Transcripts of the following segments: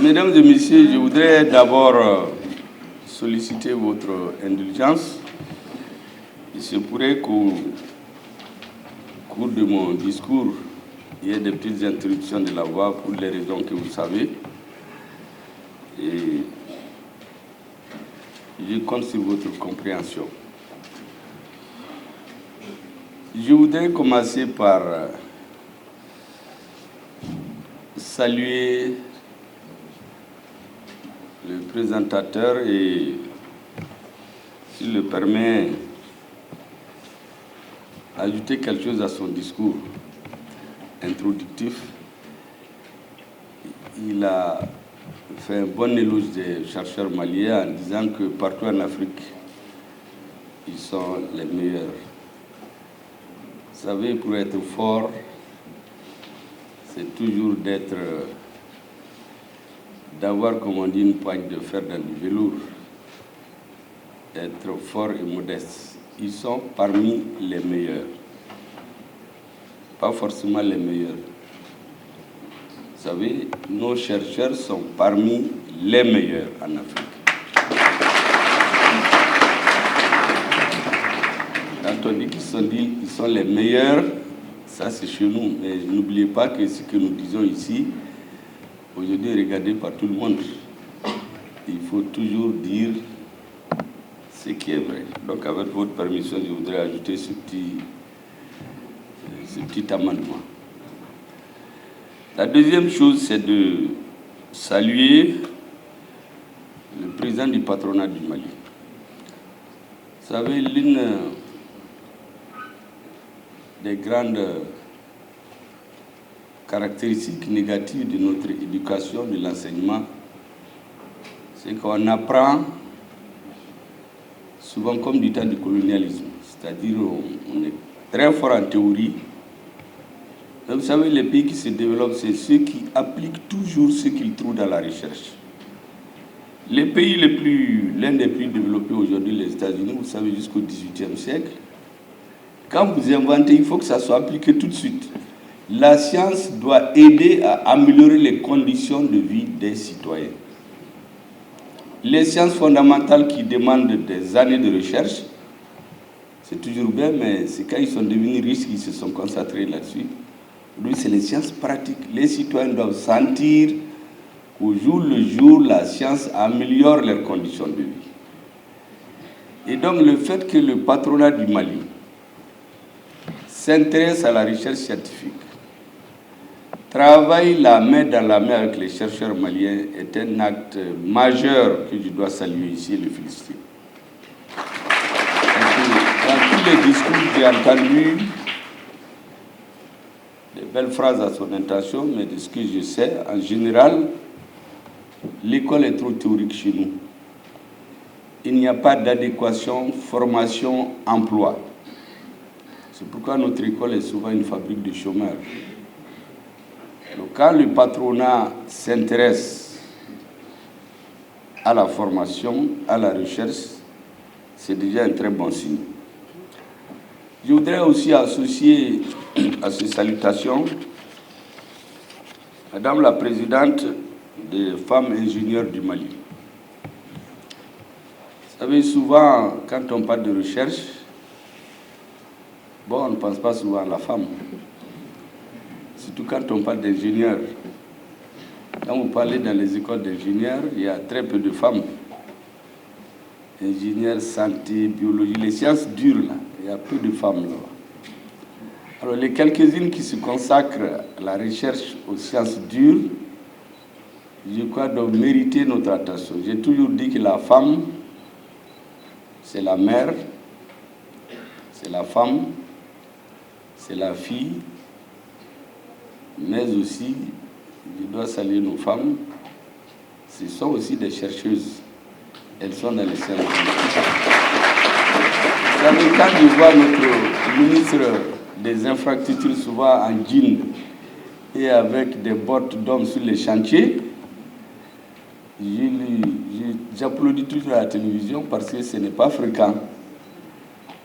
Mesdames et messieurs, je voudrais d'abord solliciter votre indulgence. Il se pourrait qu'au cours de mon discours, il y ait des petites interruptions de la voix pour les raisons que vous savez. Et je compte sur votre compréhension. Je voudrais commencer par saluer le présentateur et, s'il le permet, ajouter quelque chose à son discours introductif. Il a fait un bon éloge des chercheurs maliens en disant que partout en Afrique, ils sont les meilleurs. Vous savez, pour être fort, c'est toujours d'avoir, comme on dit, une poigne de fer dans du velours, être fort et modeste. Ils sont parmi les meilleurs, pas forcément les meilleurs. Vous savez, nos chercheurs sont parmi les meilleurs en Afrique. Quand on dit qu'ils sont les meilleurs, ça c'est chez nous. Mais n'oubliez pas que ce que nous disons ici, aujourd'hui regardé par tout le monde, il faut toujours dire ce qui est vrai. Donc avec votre permission, je voudrais ajouter ce petit amendement. La deuxième chose, c'est de saluer le président du patronat du Mali. Vous savez, l'une des grandes caractéristiques négatives de notre éducation, de l'enseignement, c'est qu'on apprend souvent comme du temps du colonialisme. C'est-à-dire on est très fort en théorie. Mais vous savez, les pays qui se développent, c'est ceux qui appliquent toujours ce qu'ils trouvent dans la recherche. Les pays l'un des plus développés aujourd'hui, les États-Unis, vous savez, jusqu'au XVIIIe siècle, quand vous inventez, il faut que ça soit appliqué tout de suite. La science doit aider à améliorer les conditions de vie des citoyens. Les sciences fondamentales qui demandent des années de recherche, c'est toujours bien, mais c'est quand ils sont devenus riches qu'ils se sont concentrés là-dessus. Aujourd'hui, c'est les sciences pratiques. Les citoyens doivent sentir qu'au jour le jour, la science améliore leurs conditions de vie. Et donc, le fait que le patronat du Mali s'intéresse à la recherche scientifique, travaille la main dans la main avec les chercheurs maliens, est un acte majeur que je dois saluer ici et le féliciter. Dans tous les discours, j'ai entendu des belles phrases à son intention, mais de ce que je sais, en général, l'école est trop théorique chez nous. Il n'y a pas d'adéquation, formation, emploi. C'est pourquoi notre école est souvent une fabrique de chômeurs. Donc, quand le patronat s'intéresse à la formation, à la recherche, c'est déjà un très bon signe. Je voudrais aussi associer à ces salutations Madame la Présidente des femmes ingénieures du Mali. Vous savez, souvent, quand on parle de recherche, on ne pense pas souvent à la femme. Surtout quand on parle d'ingénieurs. Quand vous parlez dans les écoles d'ingénieurs, il y a très peu de femmes. Ingénieurs, santé, biologie, les sciences dures, là, il y a peu de femmes là. Alors, les quelques-unes qui se consacrent à la recherche aux sciences dures, je crois, doivent mériter notre attention. J'ai toujours dit que la femme, c'est la mère, c'est la femme, c'est la fille, mais aussi, je dois saluer nos femmes, ce sont aussi des chercheuses. Elles sont dans les sciences. Vous savez, quand je vois notre ministre des infrastructures souvent en jean et avec des bottes d'hommes sur les chantiers, j'applaudis toujours à la télévision parce que ce n'est pas fréquent.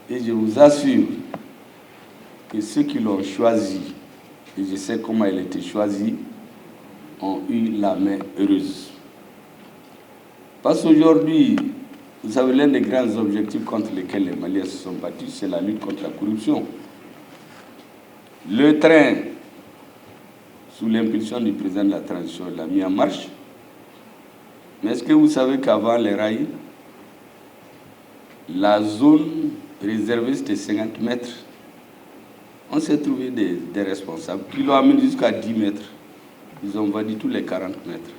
Et je vous assure que ceux qui l'ont choisi, et je sais comment elle a été choisie, ont eu la main heureuse. Parce qu'aujourd'hui, vous savez, l'un des grands objectifs contre lesquels les Maliens se sont battus, c'est la lutte contre la corruption. Le train, sous l'impulsion du président de la transition, l'a mis en marche. Mais est-ce que vous savez qu'avant les rails, la zone réservée c'était 50 mètres. On s'est trouvé des responsables qui l'ont amené jusqu'à 10 mètres. Ils ont vendu tous les 40 mètres.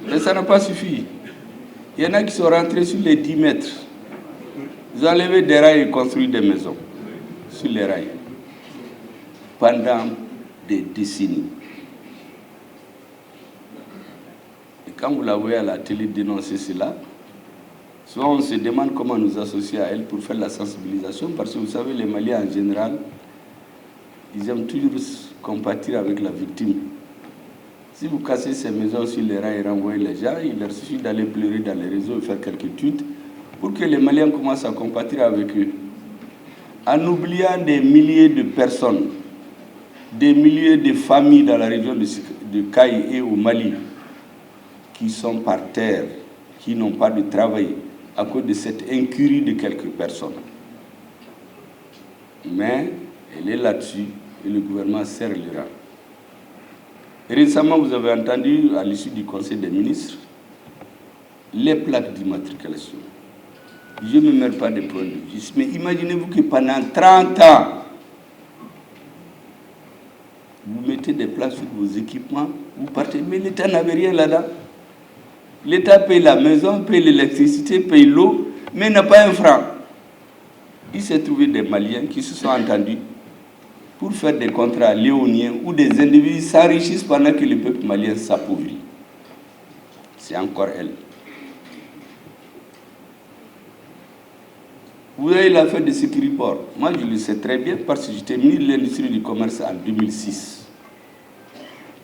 Mais ça n'a pas suffi. Il y en a qui sont rentrés sur les 10 mètres. Ils ont enlevé des rails et construit des maisons sur les rails pendant des décennies. Et quand vous la voyez à la télé dénoncer cela, souvent on se demande comment nous associer à elle pour faire la sensibilisation, parce que vous savez, les Maliens en général, ils aiment toujours compatir avec la victime. Si vous cassez ces maisons sur les rails et renvoyez les gens, il leur suffit d'aller pleurer dans les réseaux et faire quelques tweets pour que les Maliens commencent à compatir avec eux. En oubliant des milliers de personnes, des milliers de familles dans la région de Kaï et au Mali qui sont par terre, qui n'ont pas de travail à cause de cette incurie de quelques personnes. Mais elle est là-dessus et le gouvernement serre les rangs. Récemment, vous avez entendu, à l'issue du Conseil des ministres, les plaques d'immatriculation. Je ne me mêle pas des problèmes de justice, mais imaginez-vous que pendant 30 ans, vous mettez des plaques sur vos équipements, vous partez, mais l'État n'avait rien là-dedans. L'État paye la maison, paye l'électricité, paye l'eau, mais n'a pas un franc. Il s'est trouvé des Maliens qui se sont entendus pour faire des contrats léoniens où des individus s'enrichissent pendant que le peuple malien s'appauvrit. C'est encore elle. Vous avez l'affaire de Sécuriport. Moi, je le sais très bien parce que j'étais ministre de l'Industrie et du Commerce en 2006.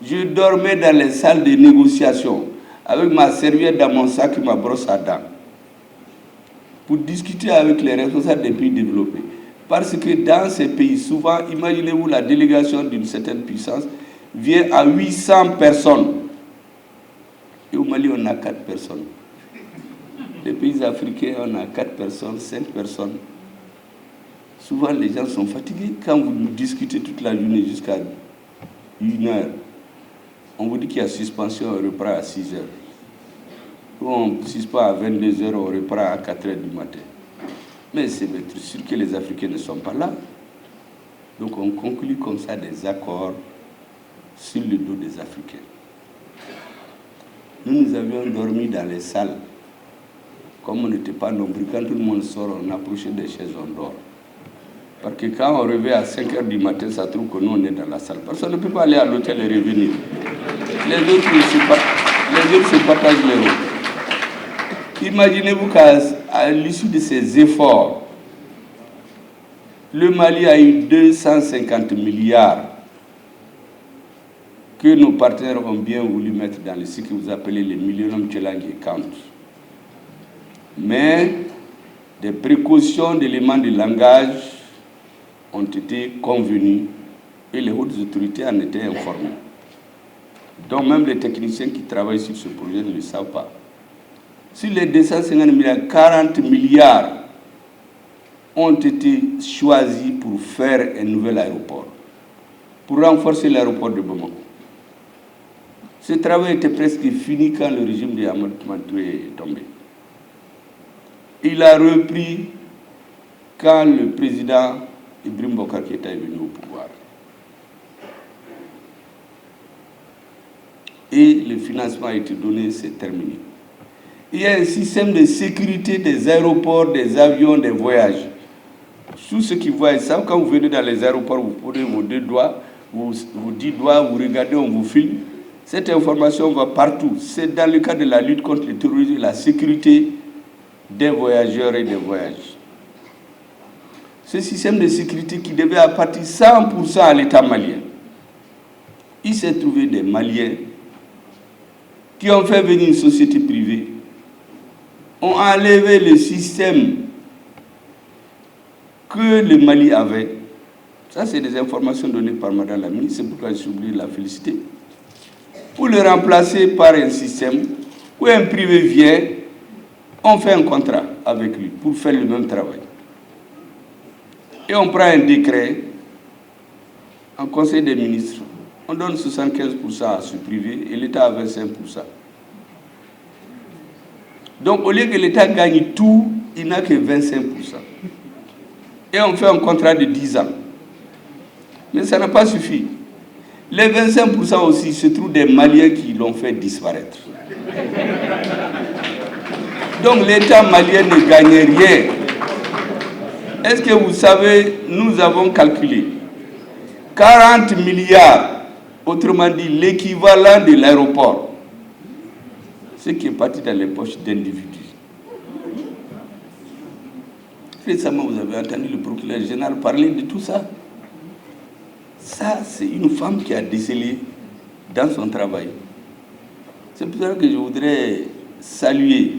Je dormais dans les salles de négociation avec ma serviette dans mon sac et ma brosse à dents pour discuter avec les responsables des pays développés. Parce que dans ces pays, souvent, imaginez-vous la délégation d'une certaine puissance vient à 800 personnes. Et au Mali, on a 4 personnes. Les pays africains, on a 4 personnes, 5 personnes. Souvent, les gens sont fatigués. Quand vous discutez toute la journée jusqu'à 1 heure, on vous dit qu'il y a suspension, on reprend à 6 heures. Ou on suspend à 22 heures, on reprend à 4 heures du matin. Mais c'est sûr que les Africains ne sont pas là. Donc on conclut comme ça des accords sur le dos des Africains. Nous avions dormi dans les salles. Comme on n'était pas nombreux, quand tout le monde sort, on approchait des chaises, on dort. Parce que quand on revient à 5 heures du matin, ça trouve que nous, on est dans la salle. Parce qu'on ne peut pas aller à l'hôtel et revenir. Les autres se partagent les rôles. Imaginez-vous qu'à l'issue de ces efforts, le Mali a eu 250 milliards que nos partenaires ont bien voulu mettre dans ce que vous appelez les Millennium Challenge Account. Mais des précautions d'éléments de langage ont été convenues et les hautes autorités en étaient informées. Donc même les techniciens qui travaillent sur ce projet ne le savent pas. Sur les 250 milliards, 40 milliards ont été choisis pour faire un nouvel aéroport, pour renforcer l'aéroport de Bamako. Ce travail était presque fini quand le régime de Ahmed Touré est tombé. Il a repris quand le président Ibrahim Boubacar Keïta est venu au pouvoir. Et le financement a été donné, c'est terminé. Il y a un système de sécurité des aéroports, des avions, des voyages. Tous ceux qui voient ça, quand vous venez dans les aéroports, vous prenez vos 2 doigts, vos 10 doigts, vous regardez, on vous filme. Cette information va partout. C'est dans le cadre de la lutte contre le terrorisme et la sécurité des voyageurs et des voyages. Ce système de sécurité qui devait appartenir 100% à l'État malien. Il s'est trouvé des Maliens qui ont fait venir une société privée, ont enlevé le système que le Mali avait Ça, c'est des informations données par Madame la ministre, c'est pourquoi je suis obligé de la féliciter. Pour le remplacer par un système où un privé vient, on fait un contrat avec lui pour faire le même travail. Et on prend un décret en Conseil des ministres. On donne 75% à ce privé et l'État a 25%. Donc, au lieu que l'État gagne tout, il n'a que 25%. Et on fait un contrat de 10 ans. Mais ça n'a pas suffi. Les 25% aussi, se trouvent des Maliens qui l'ont fait disparaître. Donc l'État malien ne gagne rien. Est-ce que vous savez, nous avons calculé 40 milliards, autrement dit l'équivalent de l'aéroport, ce qui est parti dans les poches d'individus. Récemment, vous avez entendu le procureur général parler de tout ça. Ça, c'est une femme qui a décelé dans son travail. C'est pour ça que je voudrais saluer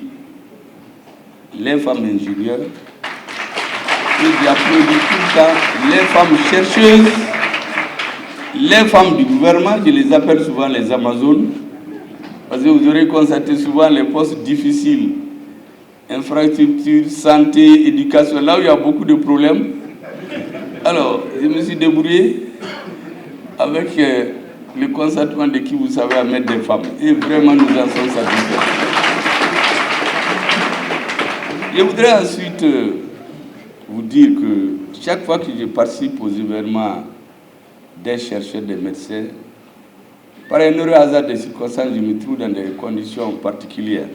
les femmes ingénieures et j'applaudis tout le temps les femmes chercheuses, les femmes du gouvernement, je les appelle souvent les Amazones, parce que vous aurez constaté souvent les postes difficiles, infrastructure, santé, éducation, là où il y a beaucoup de problèmes. Alors, je me suis débrouillé avec le consentement de qui vous savez à mettre des femmes. Et vraiment, nous en sommes satisfaits. Je voudrais ensuite vous dire que chaque fois que je participe aux événements des chercheurs, des médecins, par un heureux hasard des circonstances, je me trouve dans des conditions particulières.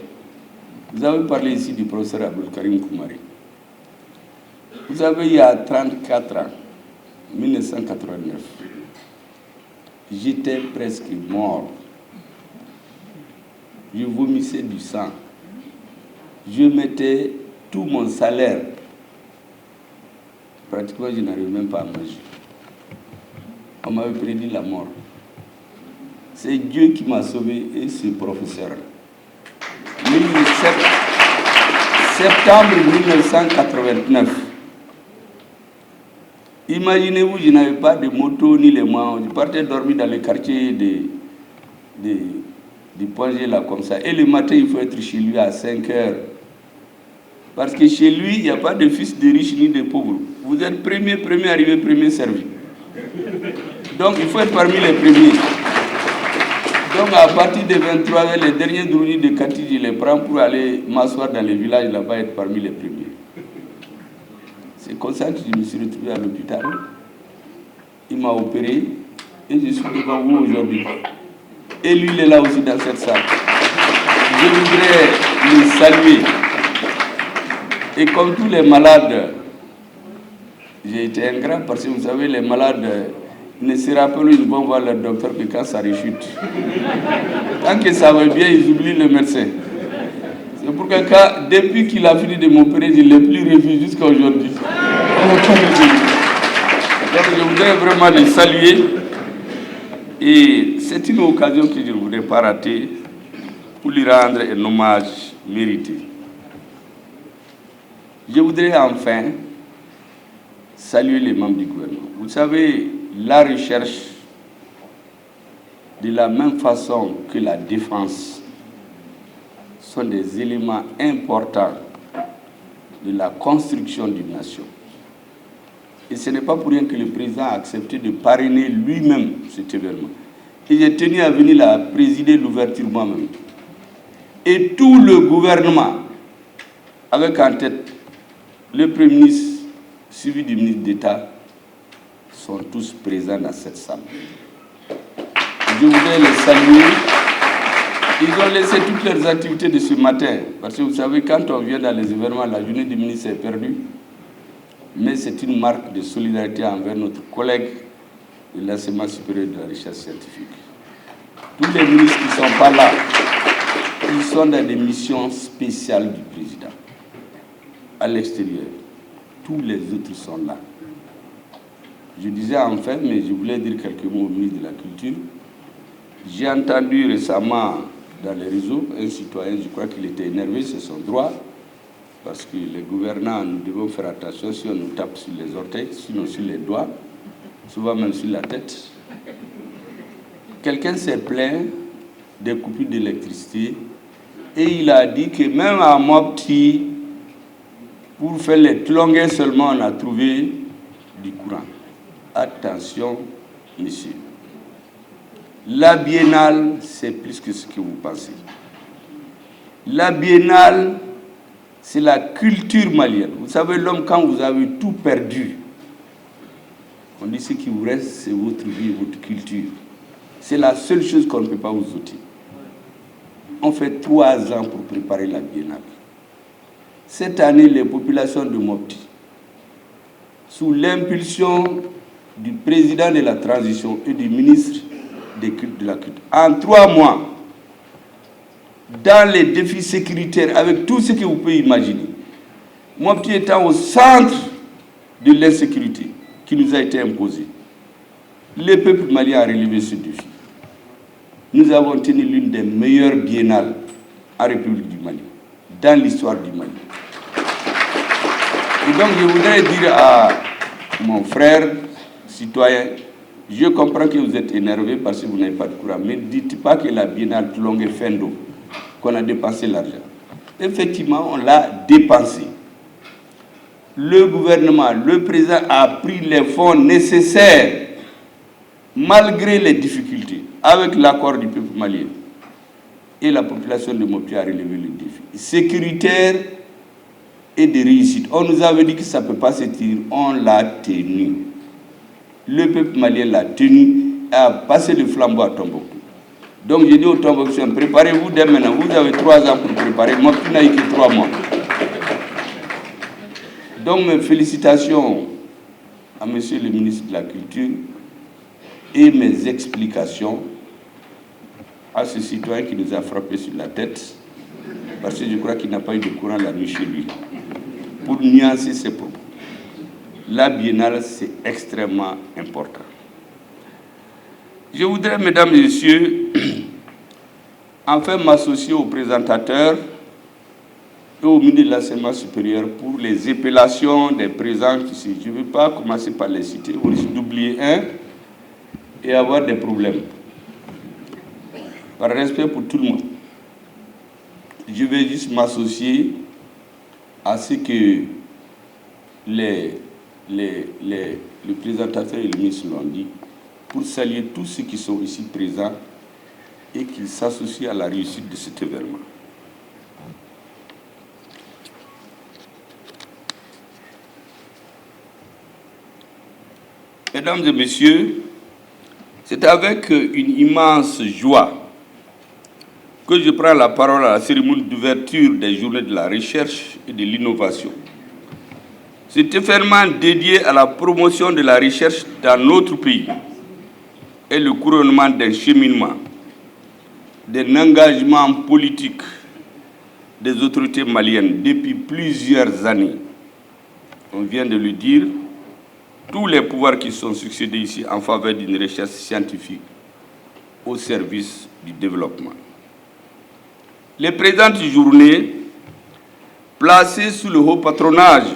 Vous avez parlé ici du professeur Abdul-Karim Koumari. Vous savez, il y a 34 ans, 1989, j'étais presque mort. Je vomissais du sang. Je mettais tout mon salaire. Pratiquement, je n'arrivais même pas à manger. On m'avait prédit la mort. C'est Dieu qui m'a sauvé et ce professeur. Septembre 1989. Imaginez-vous, je n'avais pas de moto ni les moyens. Je partais dormir dans le quartier de Ponger, là, comme ça. Et le matin, il faut être chez lui à 5 heures. Parce que chez lui, il n'y a pas de fils de riches ni de pauvres. Vous êtes premier arrivé, premier servi. Donc, il faut être parmi les premiers. Donc, à partir de 23 heures, les derniers drounies de Kati, je les prends pour aller m'asseoir dans les villages là-bas et être parmi les premiers. C'est comme ça que je me suis retrouvé à l'hôpital. Il m'a opéré et je suis devant vous aujourd'hui. Et lui, il est là aussi dans cette salle. Je voudrais le saluer. Et comme tous les malades, j'ai été ingrat parce que vous savez, les malades ne se rappellent, ils vont voir leur docteur que quand ça rechute. Tant que ça va bien, ils oublient le médecin. C'est pourquoi depuis qu'il a fini de m'opérer, je ne l'ai plus revu jusqu'à aujourd'hui. Donc je voudrais vraiment les saluer. Et c'est une occasion que je ne voudrais pas rater pour lui rendre un hommage mérité. Je voudrais enfin saluer les membres du gouvernement. Vous savez, la recherche, de la même façon que la défense, sont des éléments importants de la construction d'une nation. Et ce n'est pas pour rien que le président a accepté de parrainer lui-même cet événement. Et j'ai tenu à venir là présider l'ouverture moi-même. Et tout le gouvernement, avec en tête le Premier ministre, suivi du ministre d'État, sont tous présents dans cette salle. Je voudrais les saluer. Ils ont laissé toutes leurs activités de ce matin. Parce que vous savez, quand on vient dans les événements, la journée du ministre est perdue. Mais c'est une marque de solidarité envers notre collègue de l'enseignement supérieur de la recherche scientifique. Tous les ministres qui ne sont pas là, ils sont dans des missions spéciales du président, à l'extérieur. Tous les autres sont là. Je disais enfin, mais je voulais dire quelques mots au ministre de la Culture. J'ai entendu récemment dans les réseaux un citoyen, je crois qu'il était énervé, c'est son droit, parce que les gouvernants, nous devons faire attention si on nous tape sur les orteils, sinon sur les doigts. souvent même sur la tête. Quelqu'un s'est plaint des coupures d'électricité et il a dit que même à Mopti, pour faire les tlonguets seulement, on a trouvé du courant. Attention, monsieur. La biennale, c'est plus que ce que vous pensez. La biennale, c'est la culture malienne. Vous savez, l'homme, quand vous avez tout perdu, on dit ce qui vous reste, c'est votre vie, votre culture. C'est la seule chose qu'on ne peut pas vous ôter. On fait 3 ans pour préparer la biennale. Cette année, les populations de Mopti, sous l'impulsion du président de la transition et du ministre de la culture, en 3 mois, dans les défis sécuritaires, avec tout ce que vous pouvez imaginer, Mopti étant au centre de l'insécurité qui nous a été imposée, le peuple malien a relevé ce défi. Nous avons tenu l'une des meilleures biennales en République du Mali, dans l'histoire du Mali. Et donc je voudrais dire à mon frère citoyen, je comprends que vous êtes énervé parce que vous n'avez pas de courant, mais ne dites pas que la biennale longue est fin d'eau, qu'on a dépensé l'argent. Effectivement, on l'a dépensé. Le gouvernement, le président a pris les fonds nécessaires, malgré les difficultés, avec l'accord du peuple malien. Et la population de Mopti a relevé le défi sécuritaire et de réussite. On nous avait dit que ça ne peut pas se tenir, on l'a tenu. Le peuple malien l'a tenu et a passé le flambeau à Tombouctou. Donc j'ai dit aux Tombouctiens, préparez-vous dès maintenant, vous avez 3 ans pour préparer, Mopti n'a eu que 3 mois. Donc mes félicitations à monsieur le ministre de la Culture et mes explications à ce citoyen qui nous a frappé sur la tête, parce que je crois qu'il n'a pas eu de courant la nuit chez lui, pour nuancer ses propos. La biennale, c'est extrêmement important. Je voudrais, mesdames et messieurs, enfin m'associer aux présentateurs et au ministre de l'Enseignement supérieur pour les épellations des présents ici. Je ne vais pas commencer par les citer, on risque d'oublier un et avoir des problèmes. Par respect pour tout le monde, je vais juste m'associer à ce que les présentateurs et le ministre l'ont dit, pour saluer tous ceux qui sont ici présents et qu'ils s'associent à la réussite de cet événement. Mesdames et messieurs, c'est avec une immense joie que je prends la parole à la cérémonie d'ouverture des Journées de la recherche et de l'innovation. Cet événement dédié à la promotion de la recherche dans notre pays est le couronnement d'un cheminement, d'un engagement politique des autorités maliennes depuis plusieurs années. On vient de le dire, tous les pouvoirs qui sont succédés ici en faveur d'une recherche scientifique au service du développement. Les présentes journées, placées sous le haut patronage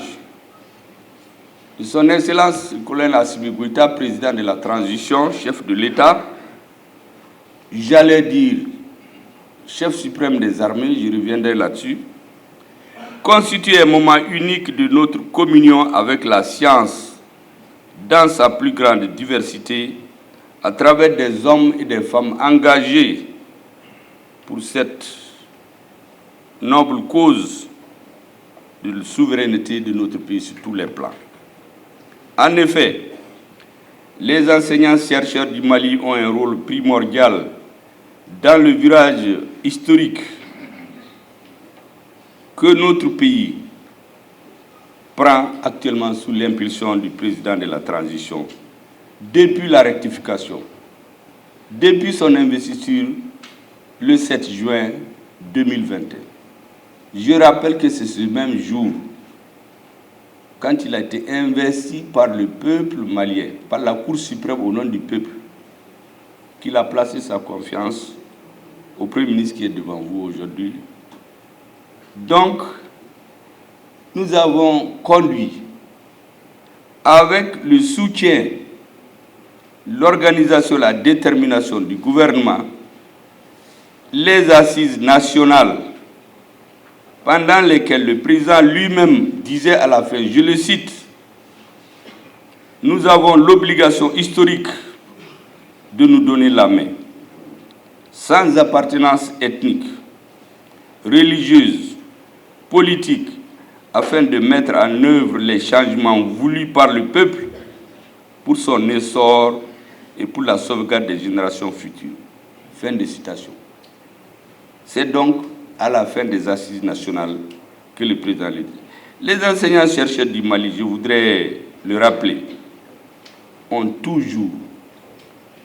de son Excellence le colonel Assimi Goïta, président de la transition, chef de l'État, j'allais dire chef suprême des armées, je reviendrai là-dessus, constitue un moment unique de notre communion avec la science dans sa plus grande diversité, à travers des hommes et des femmes engagés pour cette noble cause de la souveraineté de notre pays sur tous les plans. En effet, les enseignants-chercheurs du Mali ont un rôle primordial dans le virage historique que notre pays prend actuellement sous l'impulsion du président de la transition, depuis la rectification, depuis son investiture le 7 juin 2021. Je rappelle que c'est ce même jour, quand il a été investi par le peuple malien, par la Cour suprême au nom du peuple, qu'il a placé sa confiance au Premier ministre qui est devant vous aujourd'hui. Donc, nous avons conduit, avec le soutien l'organisation, la détermination du gouvernement, les assises nationales pendant lesquelles le président lui-même disait à la fin, je le cite, « Nous avons l'obligation historique de nous donner la main, sans appartenance ethnique, religieuse, politique, afin de mettre en œuvre les changements voulus par le peuple pour son essor et pour la sauvegarde des générations futures. » Fin de citation. C'est donc à la fin des assises nationales que le président l'a dit. Les enseignants-chercheurs du Mali, je voudrais le rappeler, ont toujours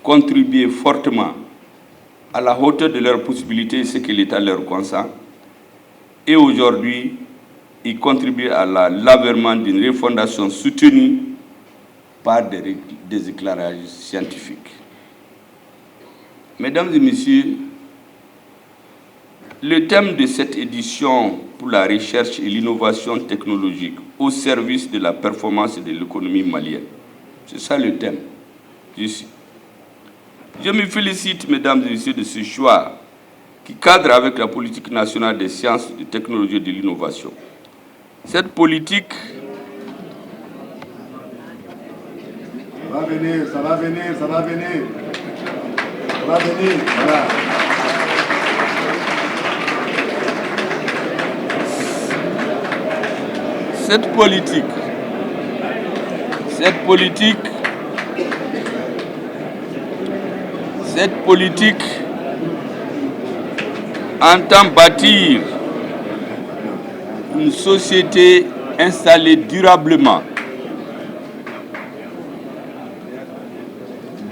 contribué fortement à la hauteur de leurs possibilités, ce que l'État leur consent. Et aujourd'hui, ils contribuent à l'avènement d'une refondation soutenue par des éclairages scientifiques. Mesdames et messieurs, le thème de cette édition pour la recherche et l'innovation technologique au service de la performance et de l'économie malienne, c'est ça le thème. Je me félicite, mesdames et messieurs, de ce choix qui cadre avec la politique nationale des sciences, des technologies et de l'innovation. Cette politique... Ça va venir, ça va venir, ça va venir. Ça va venir, voilà. Cette politique entend bâtir une société installée durablement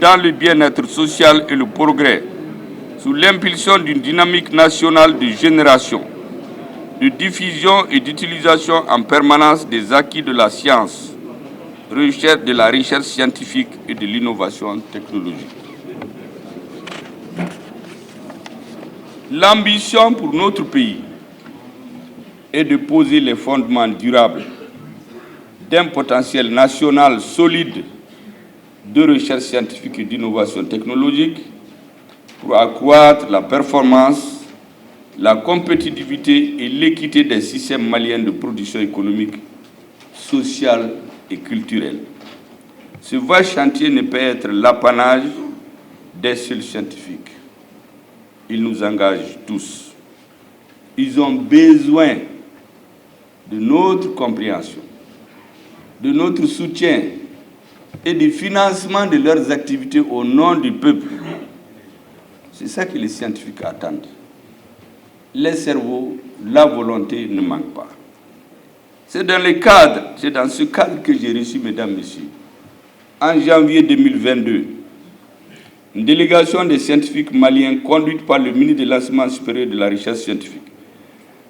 dans le bien-être social et le progrès, sous l'impulsion d'une dynamique nationale de génération, de diffusion et d'utilisation en permanence des acquis de la science, de la recherche scientifique et de l'innovation technologique. L'ambition pour notre pays est de poser les fondements durables d'un potentiel national solide de recherche scientifique et d'innovation technologique pour accroître la performance, la compétitivité et l'équité des systèmes maliens de production économique, sociale et culturelle. Ce vaste chantier ne peut être l'apanage des seuls scientifiques. Il nous engage tous. Ils ont besoin de notre compréhension, de notre soutien et du financement de leurs activités au nom du peuple. C'est ça que les scientifiques attendent. Les cerveaux, la volonté ne manquent pas. C'est dans ce cadre que j'ai reçu, mesdames, messieurs, en janvier 2022, une délégation des scientifiques maliens conduite par le ministre de l'Enseignement supérieur et de la Recherche scientifique,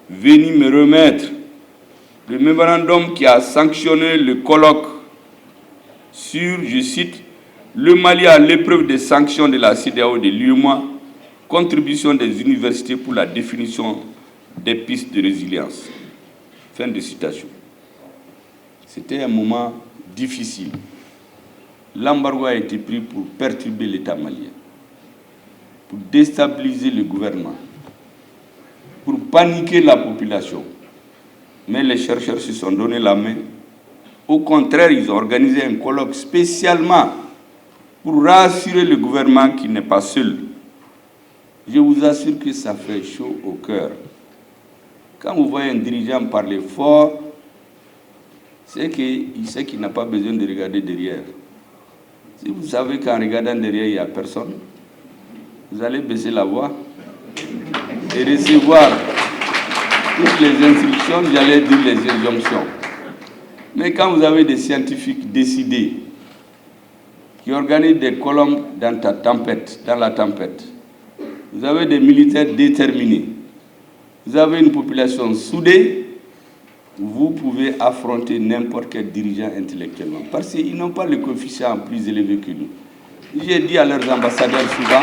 venue me remettre le mémorandum qui a sanctionné le colloque sur, je cite, le Mali à l'épreuve des sanctions de la CEDEAO et de l'UEMOA, contribution des universités pour la définition des pistes de résilience. Fin de citation. C'était un moment difficile. L'embargo a été pris pour perturber l'État malien, pour déstabiliser le gouvernement, pour paniquer la population. Mais les chercheurs se sont donné la main. Au contraire, ils ont organisé un colloque spécialement pour rassurer le gouvernement qui n'est pas seul. Je vous assure que ça fait chaud au cœur. Quand vous voyez un dirigeant parler fort, c'est qu'il sait qu'il n'a pas besoin de regarder derrière. Si vous savez qu'en regardant derrière, il n'y a personne, vous allez baisser la voix et recevoir toutes les instructions, j'allais dire les injonctions. Mais quand vous avez des scientifiques décidés qui organisent des colombes dans la tempête, vous avez des militaires déterminés, vous avez une population soudée, vous pouvez affronter n'importe quel dirigeant intellectuellement. Parce qu'ils n'ont pas le coefficient plus élevé que nous. J'ai dit à leurs ambassadeurs souvent,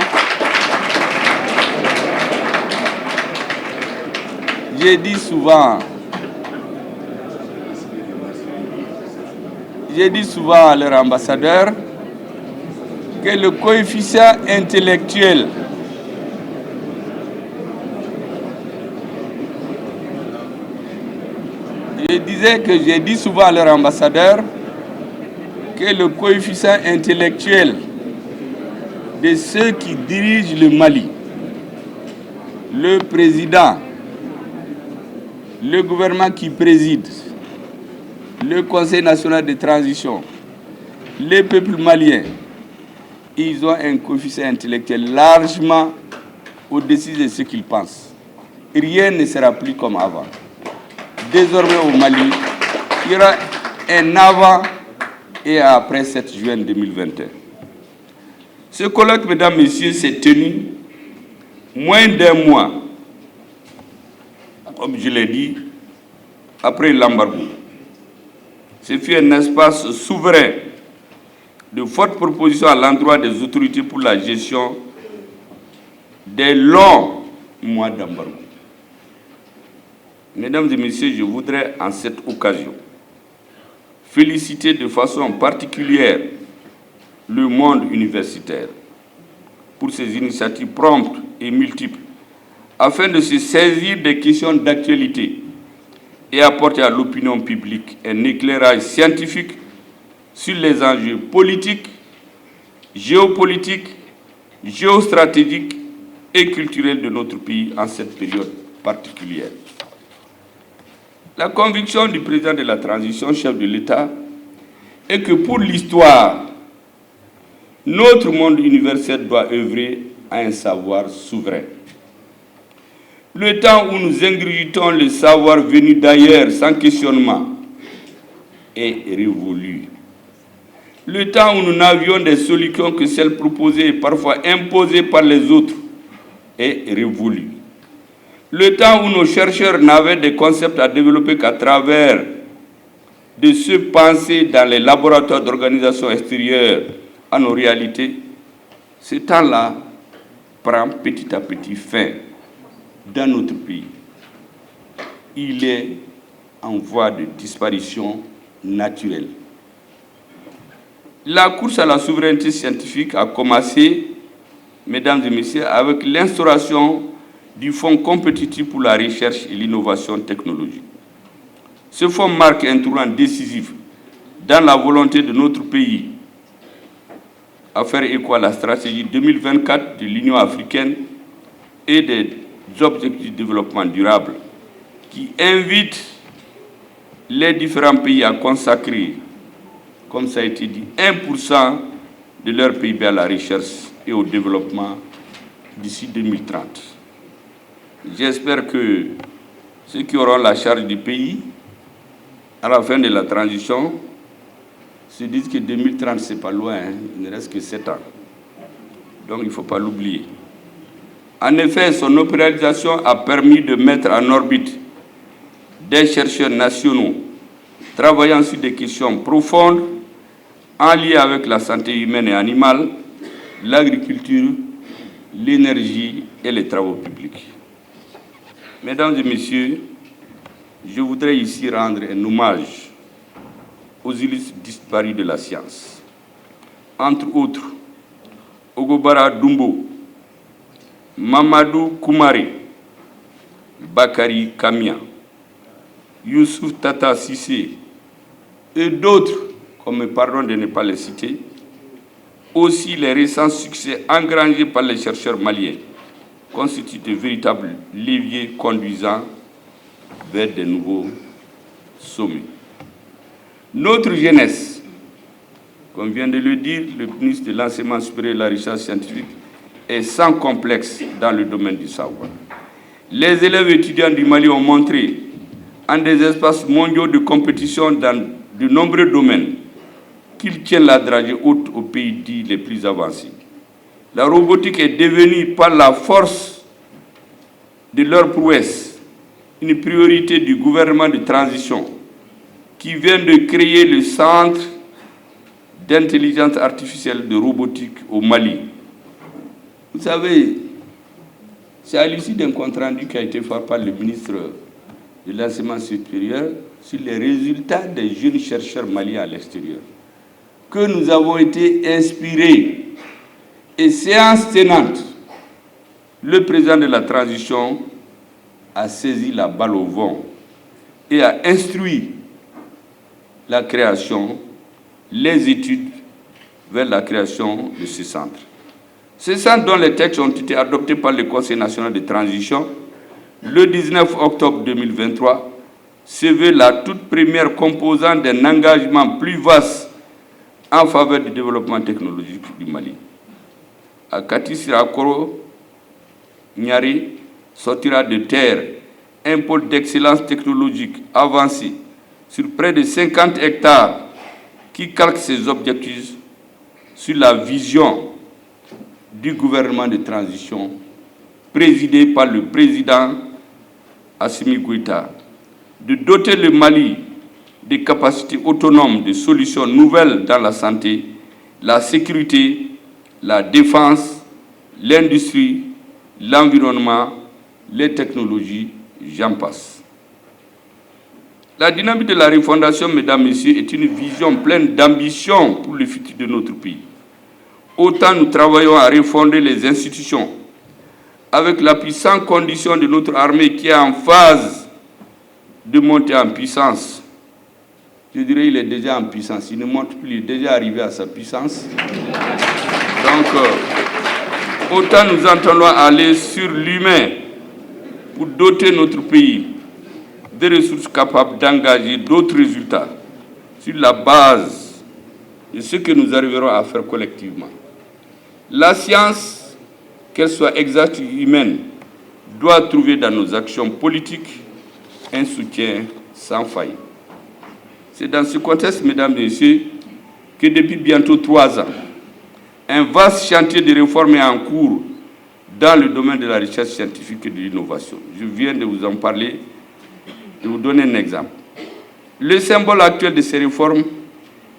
j'ai dit souvent à leurs ambassadeurs que le coefficient intellectuel j'ai dit souvent à leur ambassadeur que le coefficient intellectuel de ceux qui dirigent le Mali, le président, le gouvernement qui préside, le Conseil national de transition, les peuples maliens, ils ont un coefficient intellectuel largement au-dessus de ce qu'ils pensent. Rien ne sera plus comme avant. Désormais au Mali, il y aura un avant et un après 7 juin 2021. Ce colloque, mesdames, messieurs, s'est tenu moins d'un mois, comme je l'ai dit, après l'embargo. Ce fut un espace souverain de fortes propositions à l'endroit des autorités pour la gestion des longs mois d'embargo. Mesdames et messieurs, je voudrais en cette occasion féliciter de façon particulière le monde universitaire pour ses initiatives promptes et multiples afin de se saisir des questions d'actualité et apporter à l'opinion publique un éclairage scientifique sur les enjeux politiques, géopolitiques, géostratégiques et culturels de notre pays en cette période particulière. La conviction du président de la transition, chef de l'État, est que pour l'histoire, notre monde universel doit œuvrer à un savoir souverain. Le temps où nous ingurgitons le savoir venu d'ailleurs sans questionnement est révolu. Le temps où nous n'avions des solutions que celles proposées et parfois imposées par les autres est révolu. Le temps où nos chercheurs n'avaient des concepts à développer qu'à travers de se penser dans les laboratoires d'organisation extérieure à nos réalités, ce temps-là prend petit à petit fin dans notre pays. Il est en voie de disparition naturelle. La course à la souveraineté scientifique a commencé, mesdames et messieurs, avec l'instauration du Fonds compétitif pour la recherche et l'innovation technologique. Ce fonds marque un tournant décisif dans la volonté de notre pays à faire écho à la stratégie 2024 de l'Union africaine et des objectifs de développement durable qui invitent les différents pays à consacrer, comme ça a été dit, 1% de leur PIB à la recherche et au développement d'ici 2030. J'espère que ceux qui auront la charge du pays à la fin de la transition se disent que 2030, ce n'est pas loin, hein. Il ne reste que 7 ans. Donc il ne faut pas l'oublier. En effet, son opéralisation a permis de mettre en orbite des chercheurs nationaux travaillant sur des questions profondes en lien avec la santé humaine et animale, l'agriculture, l'énergie et les travaux publics. Mesdames et messieurs, je voudrais ici rendre un hommage aux illustres disparus de la science. Entre autres, Ogobara Dumbo, Mamadou Koumaré, Bakari Kamia, Youssouf Tata Sissé et d'autres, qu'on me pardonne de ne pas les citer, aussi les récents succès engrangés par les chercheurs maliens constituent de véritables leviers conduisant vers de nouveaux sommets. Notre jeunesse, comme vient de le dire le ministre de l'Enseignement supérieur et de la recherche scientifique, est sans complexe dans le domaine du savoir. Les élèves étudiants du Mali ont montré, en des espaces mondiaux de compétition dans de nombreux domaines, qu'ils tiennent la dragée haute aux pays dits les plus avancés. La robotique est devenue, par la force de leur prouesse, une priorité du gouvernement de transition qui vient de créer le Centre d'intelligence artificielle de robotique au Mali. Vous savez, c'est à l'issue d'un compte-rendu qui a été fait par le ministre de l'Enseignement supérieur sur les résultats des jeunes chercheurs maliens à l'extérieur que nous avons été inspirés Et séance tenante, le président de la transition a saisi la balle au vent et a instruit la création, les études vers la création de ce centre. Ce centre dont les textes ont été adoptés par le Conseil national de transition le 19 octobre 2023 se veut la toute première composante d'un engagement plus vaste en faveur du développement technologique du Mali. Akati Sirakoro Nyari sortira de terre un pôle d'excellence technologique avancé sur près de 50 hectares qui calque ses objectifs sur la vision du gouvernement de transition présidé par le président Assimi Goïta, de doter le Mali de capacités autonomes de solutions nouvelles dans la santé, la sécurité, la défense, l'industrie, l'environnement, les technologies, j'en passe. La dynamique de la refondation, mesdames, messieurs, est une vision pleine d'ambition pour le futur de notre pays. Autant nous travaillons à refonder les institutions avec l'appui sans condition de notre armée qui est en phase de monter en puissance. Je dirais qu'il est déjà en puissance. Il ne monte plus, il est déjà arrivé à sa puissance. Donc, autant nous entendons aller sur l'humain pour doter notre pays des ressources capables d'engager d'autres résultats sur la base de ce que nous arriverons à faire collectivement. La science, qu'elle soit exacte ou humaine, doit trouver dans nos actions politiques un soutien sans faille. C'est dans ce contexte, mesdames et messieurs, que depuis bientôt 3 ans, un vaste chantier de réforme est en cours dans le domaine de la recherche scientifique et de l'innovation. Je viens de vous en parler, de vous donner un exemple. Le symbole actuel de ces réformes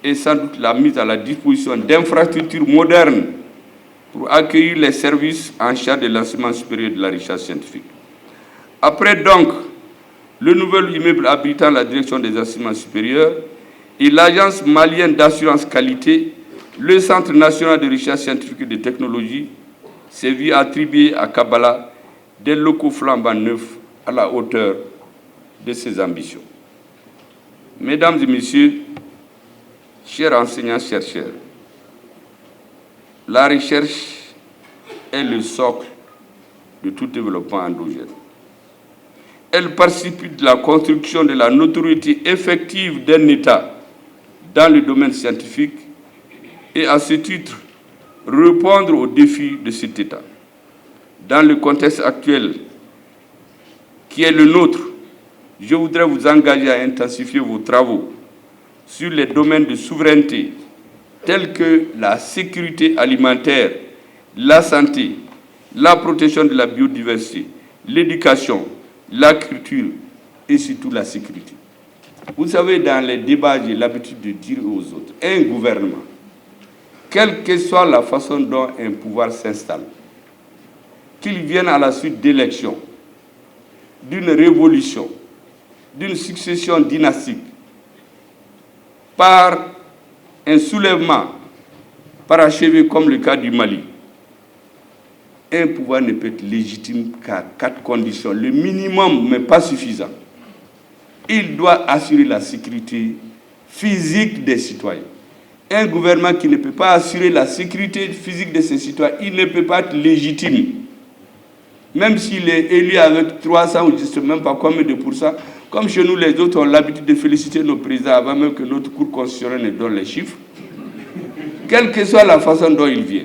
est sans doute la mise à la disposition d'infrastructures modernes pour accueillir les services en charge de l'enseignement supérieur et de la recherche scientifique. Après donc le nouvel immeuble abritant la direction des enseignements supérieurs et l'Agence malienne d'assurance qualité, le Centre national de recherche scientifique et de technologie s'est vu attribuer à Kabala des locaux flambant neufs à la hauteur de ses ambitions. Mesdames et messieurs, chers enseignants, chercheurs, la recherche est le socle de tout développement endogène. Elle participe de la construction de la notoriété effective d'un État dans le domaine scientifique et à ce titre, répondre aux défis de cet État. Dans le contexte actuel qui est le nôtre, je voudrais vous engager à intensifier vos travaux sur les domaines de souveraineté tels que la sécurité alimentaire, la santé, la protection de la biodiversité, l'éducation, la culture et surtout la sécurité. Vous savez, dans les débats, j'ai l'habitude de dire aux autres, un gouvernement, quelle que soit la façon dont un pouvoir s'installe, qu'il vienne à la suite d'élections, d'une révolution, d'une succession dynastique, par un soulèvement parachevé comme le cas du Mali, un pouvoir ne peut être légitime qu'à 4 conditions. Le minimum, mais pas suffisant. Il doit assurer la sécurité physique des citoyens. Un gouvernement qui ne peut pas assurer la sécurité physique de ses citoyens, il ne peut pas être légitime. Même s'il est élu avec 300 ou je ne sais même pas combien de pourcents, comme chez nous les autres ont l'habitude de féliciter nos présidents avant même que notre Cour constitutionnelle ne donne les chiffres, quelle que soit la façon dont il vient.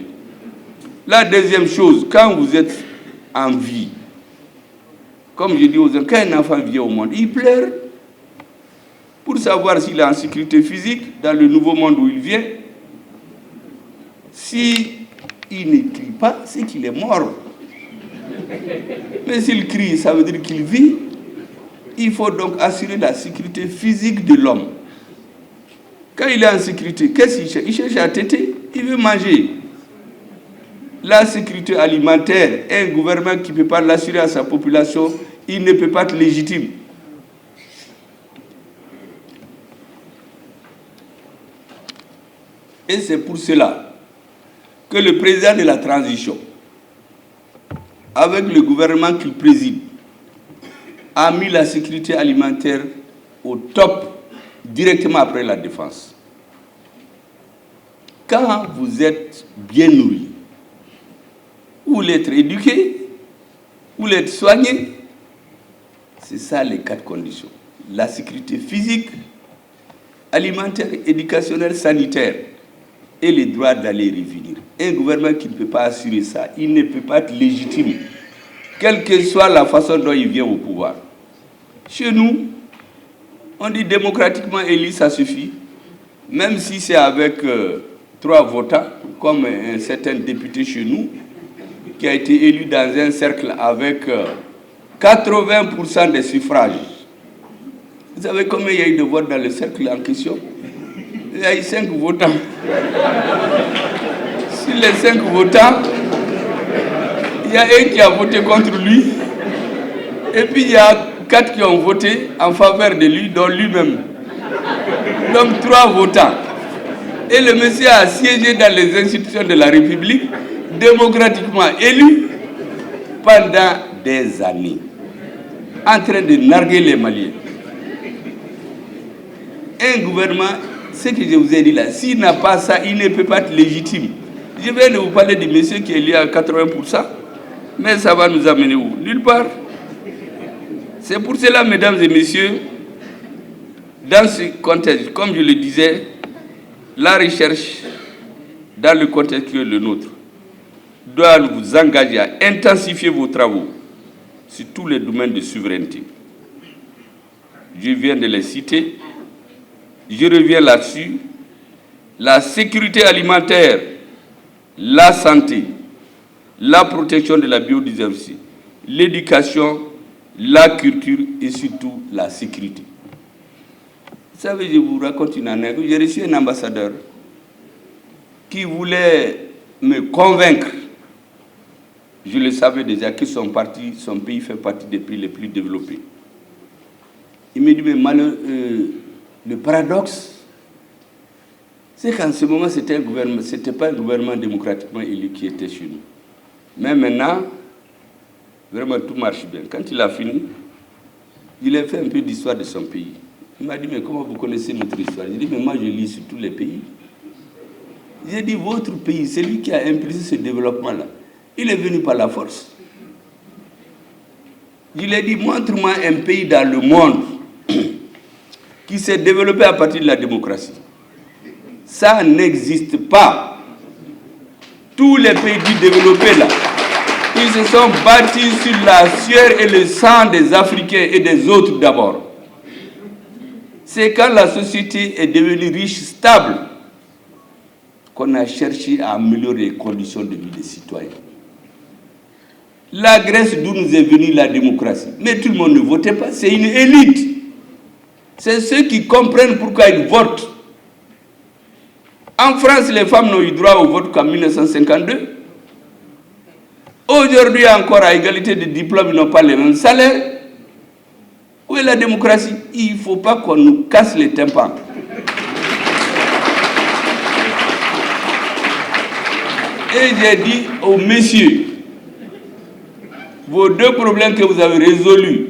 La deuxième chose, quand vous êtes en vie, comme je dis aux enfants, quand un enfant vient au monde, il pleure pour savoir s'il est en sécurité physique dans le nouveau monde où il vient. S'il ne crie pas, c'est qu'il est mort. Mais s'il crie, ça veut dire qu'il vit. Il faut donc assurer la sécurité physique de l'homme. Quand il est en sécurité, qu'est-ce qu'il cherche? Il cherche à téter, il veut manger. La sécurité alimentaire, un gouvernement qui ne peut pas l'assurer à sa population, il ne peut pas être légitime. Et c'est pour cela que le président de la transition, avec le gouvernement qu'il préside, a mis la sécurité alimentaire au top directement après la défense. Quand vous êtes bien nourri, vous voulez être éduqué, vous voulez être soigné, c'est ça les 4 conditions. La sécurité physique, alimentaire, éducationnelle, sanitaire et les droits d'aller et revenir. Un gouvernement qui ne peut pas assurer ça, il ne peut pas être légitime, quelle que soit la façon dont il vient au pouvoir. Chez nous, on dit démocratiquement élu, ça suffit, même si c'est avec 3 votants, comme un certain député chez nous, qui a été élu dans un cercle avec 80% des suffrages. Vous savez combien il y a eu de votes dans le cercle en question? Il y a eu 5 votants. Sur les 5 votants, il y a un qui a voté contre lui, et puis il y a 4 qui ont voté en faveur de lui, dont lui-même. Donc 3 votants. Et le monsieur a siégé dans les institutions de la République, démocratiquement élu, pendant des années, en train de narguer les Maliens. Un gouvernement, ce que je vous ai dit là, s'il n'a pas ça, il ne peut pas être légitime. Je viens de vous parler du monsieur qui est lié à 80%, mais ça va nous amener où? Nulle part. C'est pour cela, mesdames et messieurs, dans ce contexte, comme je le disais, la recherche, dans le contexte qui est le nôtre, doit vous engager à intensifier vos travaux sur tous les domaines de souveraineté. Je viens de les citer. Je reviens là-dessus. La sécurité alimentaire, la santé, la protection de la biodiversité, l'éducation, la culture et surtout la sécurité. Vous savez, je vous raconte une anecdote. J'ai reçu un ambassadeur qui voulait me convaincre. Je le savais déjà que son pays fait partie des pays les plus développés. Il me dit, mais le paradoxe, c'est qu'en ce moment, c'était pas un gouvernement démocratiquement élu qui était chez nous. Mais maintenant, vraiment, tout marche bien. Quand il a fini, il a fait un peu d'histoire de son pays. Il m'a dit, mais comment vous connaissez notre histoire? J'ai dit, mais moi, je lis sur tous les pays. J'ai dit, votre pays, c'est lui qui a impulsé ce développement-là. Il est venu par la force. Je lui ai dit, montre-moi un pays dans le monde qui s'est développé à partir de la démocratie. Ça n'existe pas. Tous les pays développés là, ils se sont bâtis sur la sueur et le sang des Africains et des autres d'abord. C'est quand la société est devenue riche, stable, qu'on a cherché à améliorer les conditions de vie des citoyens. La Grèce, d'où nous est venue la démocratie, mais tout le monde ne votait pas, c'est une élite. C'est ceux qui comprennent pourquoi ils votent. En France, les femmes n'ont eu droit au vote qu'en 1952. Aujourd'hui encore, à égalité de diplôme, ils n'ont pas les mêmes salaires. Où est la démocratie? Il ne faut pas qu'on nous casse les tympans. Et j'ai dit aux messieurs, vos 2 problèmes que vous avez résolus,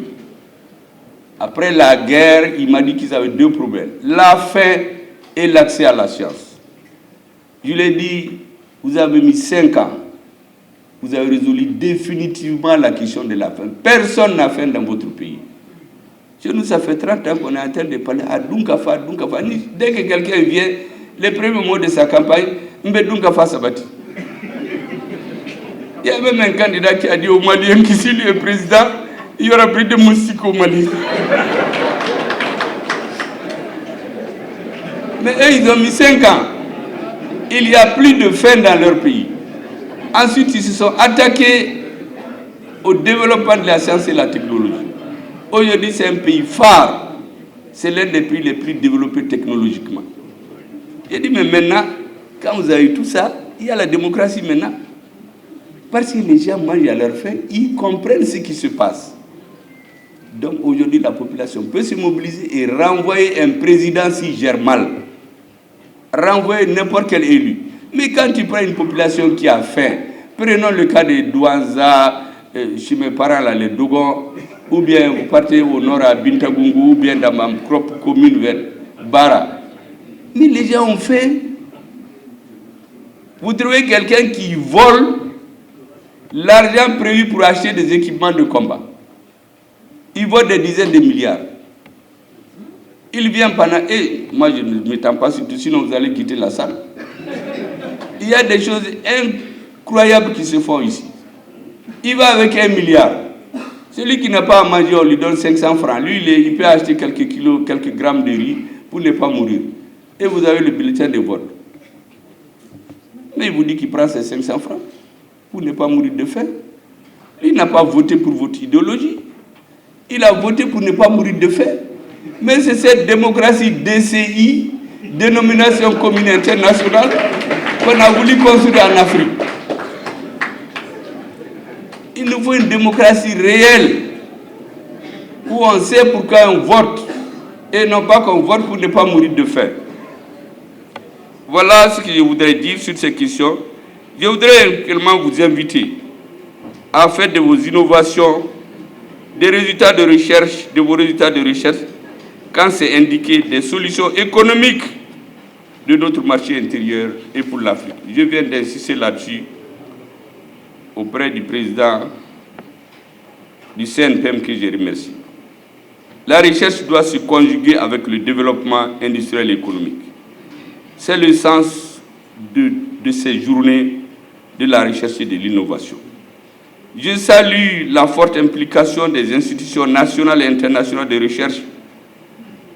après la guerre, il m'a dit qu'ils avaient 2 problèmes, la faim et l'accès à la science. Je lui ai dit, vous avez mis 5 ans, vous avez résolu définitivement la question de la faim. Personne n'a faim dans votre pays. Chez nous, ça fait 30 ans qu'on est en train de parler à Dunkafa, Dunkafa. Dès que quelqu'un vient, les premiers mots de sa campagne, Mbe Dunkafa Sabati. Il y a même un candidat qui a dit aux Maliens que si lui est président, il y aura plus de moustiques au Mali. Mais eux, ils ont mis 5 ans. Il n'y a plus de faim dans leur pays. Ensuite, ils se sont attaqués au développement de la science et de la technologie. Aujourd'hui, c'est un pays phare. C'est l'un des pays les plus développés technologiquement. J'ai dit, mais maintenant, quand vous avez tout ça, il y a la démocratie maintenant. Parce que les gens mangent à leur faim, ils comprennent ce qui se passe. Donc aujourd'hui, la population peut se mobiliser et renvoyer un président s'il gère mal. Renvoyer n'importe quel élu. Mais quand tu prends une population qui a faim, prenons le cas de Douanza, chez mes parents, là, les Dogons, ou bien vous partez au nord à Bintagungu, ou bien dans ma propre commune vers Bara. Mais les gens ont faim. Vous trouvez quelqu'un qui vole l'argent prévu pour acheter des équipements de combat. Il vole des dizaines de milliards. Il vient pendant... Et moi, je ne m'étends pas sur tout, sinon vous allez quitter la salle. Il y a des choses incroyables qui se font ici. Il va avec 1 milliard. Celui qui n'a pas à manger, on lui donne 500 francs. Lui, il peut acheter quelques kilos, quelques grammes de riz pour ne pas mourir. Et vous avez le bulletin de vote. Mais il vous dit qu'il prend ses 500 francs pour ne pas mourir de faim. Il n'a pas voté pour votre idéologie. Il a voté pour ne pas mourir de faim. Mais c'est cette démocratie DCI, dénomination commune internationale, qu'on a voulu construire en Afrique. Il nous faut une démocratie réelle, où on sait pourquoi on vote, et non pas qu'on vote pour ne pas mourir de faim. Voilà ce que je voudrais dire sur ces questions. Je voudrais également vous inviter à faire de vos innovations, des résultats de recherche, de vos résultats de recherche, quand c'est indiqué des solutions économiques de notre marché intérieur et pour l'Afrique. Je viens d'insister là-dessus auprès du président du CNPM que je remercie. La recherche doit se conjuguer avec le développement industriel et économique. C'est le sens de ces journées de la recherche et de l'innovation. Je salue la forte implication des institutions nationales et internationales de recherche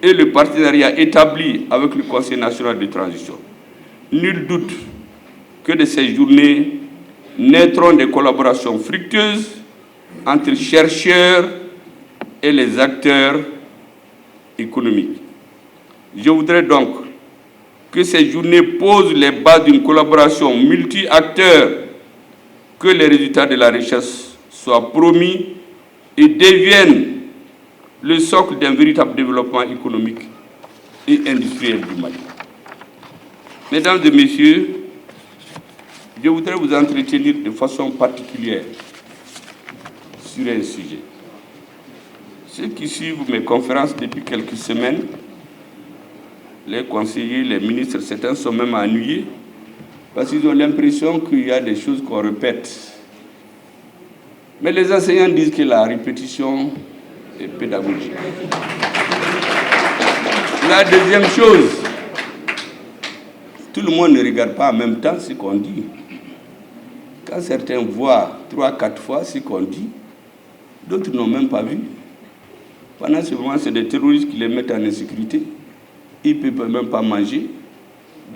et le partenariat établi avec le Conseil national de transition. Nul doute que de ces journées naîtront des collaborations fructueuses entre chercheurs et les acteurs économiques. Je voudrais donc que ces journées posent les bases d'une collaboration multi-acteurs, que les résultats de la recherche soient promis et deviennent le socle d'un véritable développement économique et industriel du Mali. Mesdames et messieurs, je voudrais vous entretenir de façon particulière sur un sujet. Ceux qui suivent mes conférences depuis quelques semaines, les conseillers, les ministres, certains sont même ennuyés parce qu'ils ont l'impression qu'il y a des choses qu'on répète. Mais les enseignants disent que la répétition est pédagogique. La deuxième chose, tout le monde ne regarde pas en même temps ce qu'on dit. Quand certains voient 3-4 fois ce qu'on dit, d'autres n'ont même pas vu. Pendant ce moment, c'est des terroristes qui les mettent en insécurité. Ils ne peuvent même pas manger.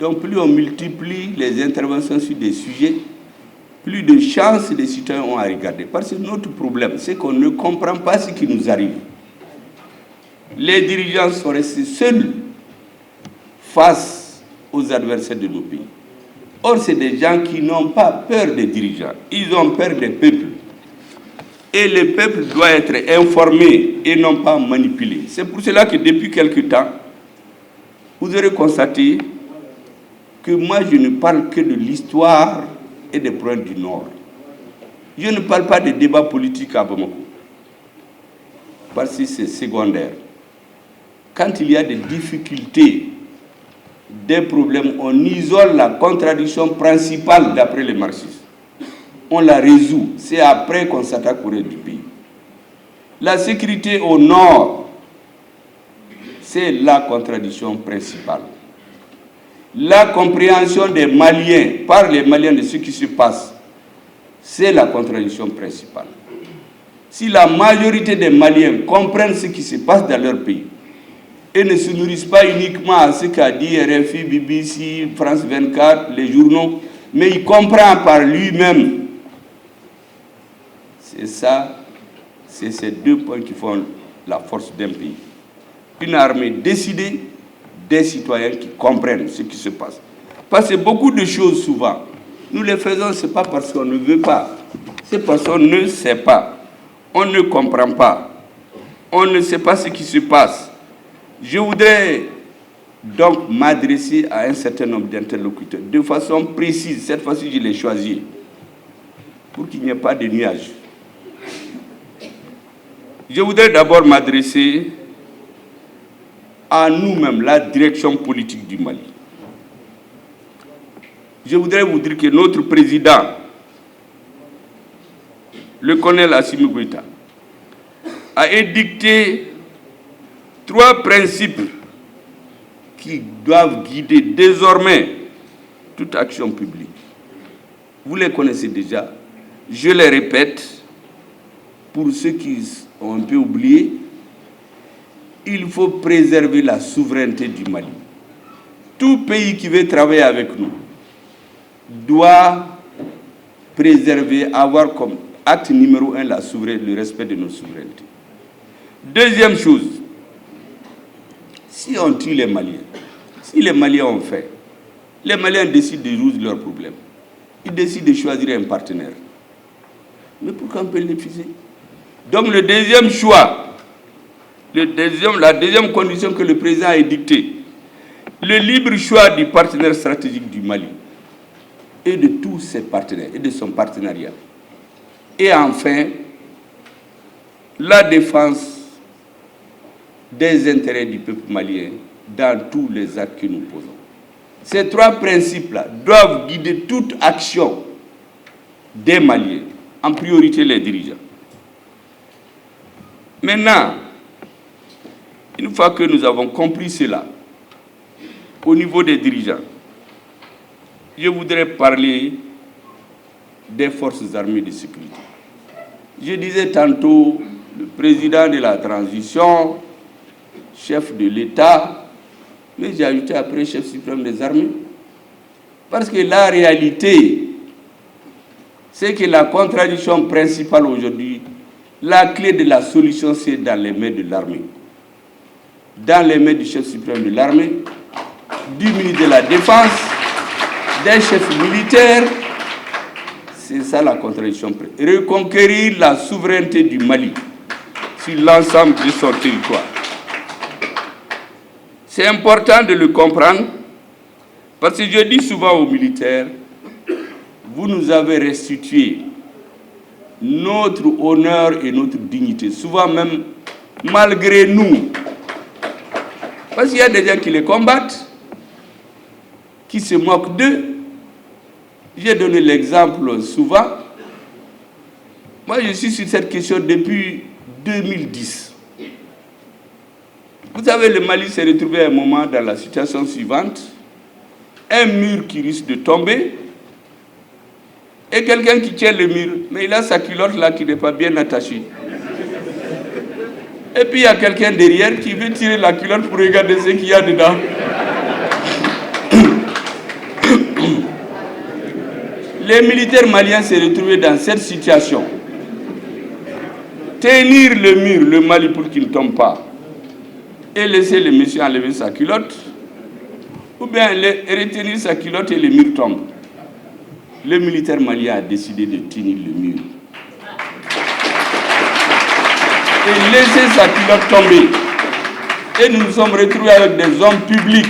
Donc plus on multiplie les interventions sur des sujets, plus de chances les citoyens ont à regarder. Parce que notre problème, c'est qu'on ne comprend pas ce qui nous arrive. Les dirigeants sont restés seuls face aux adversaires de nos pays. Or, c'est des gens qui n'ont pas peur des dirigeants. Ils ont peur des peuples. Et le peuple doit être informé et non pas manipulé. C'est pour cela que depuis quelque temps, vous aurez constaté que moi, je ne parle que de l'histoire et des problèmes du Nord. Je ne parle pas des débats politiques à Bamako, parce que c'est secondaire. Quand il y a des difficultés, des problèmes, on isole la contradiction principale d'après les marxistes. On la résout. C'est après qu'on s'attaque au reste du pays. La sécurité au Nord, c'est la contradiction principale. La compréhension des Maliens, par les Maliens de ce qui se passe, c'est la contradiction principale. Si la majorité des Maliens comprennent ce qui se passe dans leur pays et ne se nourrissent pas uniquement à ce qu'a dit RFI, BBC, France 24, les journaux, mais ils comprennent par lui-même. C'est ça, c'est ces deux points qui font la force d'un pays. Une armée décidée, des citoyens qui comprennent ce qui se passe. Parce que beaucoup de choses, souvent, nous les faisons, ce n'est pas parce qu'on ne veut pas, c'est parce qu'on ne sait pas, on ne comprend pas, on ne sait pas ce qui se passe. Je voudrais donc m'adresser à un certain nombre d'interlocuteurs de façon précise. Cette fois-ci, je l'ai choisi pour qu'il n'y ait pas de nuages. Je voudrais d'abord m'adresser à nous-mêmes, la direction politique du Mali. Je voudrais vous dire que notre président, le colonel Assimi Goïta, a édicté 3 principes qui doivent guider désormais toute action publique. Vous les connaissez déjà. Je les répète pour ceux qui ont un peu oublié. Il faut préserver la souveraineté du Mali. Tout pays qui veut travailler avec nous doit préserver, avoir comme acte numéro 1 le respect de nos souverainetés. Deuxième chose, si on tue les Maliens, si les Maliens ont faim, les Maliens décident de résoudre leurs problèmes. Ils décident de choisir un partenaire. Mais pourquoi on peut les refuser? Donc le deuxième choix, la deuxième condition que le président a édictée, le libre choix du partenaire stratégique du Mali et de tous ses partenaires et de son partenariat. Et enfin, la défense des intérêts du peuple malien dans tous les actes que nous posons. Ces 3 principes-là doivent guider toute action des Maliens, en priorité les dirigeants. Maintenant, une fois que nous avons compris cela, au niveau des dirigeants, je voudrais parler des forces armées de sécurité. Je disais tantôt, le président de la transition, chef de l'État, mais j'ai ajouté après chef suprême des armées. Parce que la réalité, c'est que la contradiction principale aujourd'hui, la clé de la solution, c'est dans les mains de l'armée. Dans les mains du chef suprême de l'armée, du ministre de la Défense, des chefs militaires. C'est ça la contradiction. Reconquérir la souveraineté du Mali sur l'ensemble de son territoire. C'est important de le comprendre parce que je dis souvent aux militaires, vous nous avez restitué notre honneur et notre dignité, souvent même malgré nous. Parce qu'il y a des gens qui les combattent, qui se moquent d'eux. J'ai donné l'exemple souvent. Moi, je suis sur cette question depuis 2010. Vous savez, le Mali s'est retrouvé à un moment dans la situation suivante. Un mur qui risque de tomber. Et quelqu'un qui tient le mur, mais il a sa culotte là qui n'est pas bien attachée. Et puis il y a quelqu'un derrière qui veut tirer la culotte pour regarder ce qu'il y a dedans. Les militaires maliens se retrouvaient dans cette situation. Tenir le mur, le Mali, pour qu'il ne tombe pas, et laisser le monsieur enlever sa culotte, ou bien retenir sa culotte et le mur tombe. Le militaire malien a décidé de tenir le mur. Et laisser sa culotte tomber. Et nous nous sommes retrouvés avec des hommes publics,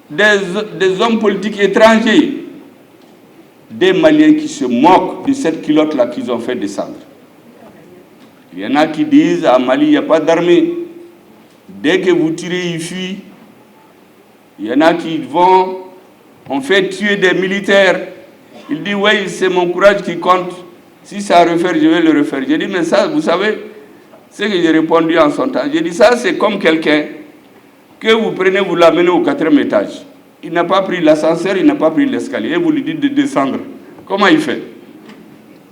des hommes politiques étrangers, des Maliens qui se moquent de cette culotte-là qu'ils ont fait descendre. Il y en a qui disent, à Mali, il n'y a pas d'armée. Dès que vous tirez, il fuit. Il y en a qui vont, on fait tuer des militaires. Il dit, oui, c'est mon courage qui compte. Si ça refaire, je vais le refaire. J'ai dit, mais ça, vous savez, c'est que j'ai répondu en son temps. J'ai dit, ça, c'est comme quelqu'un que vous prenez, vous l'amenez au 4e étage. Il n'a pas pris l'ascenseur, il n'a pas pris l'escalier. Et vous lui dites de descendre. Comment il fait?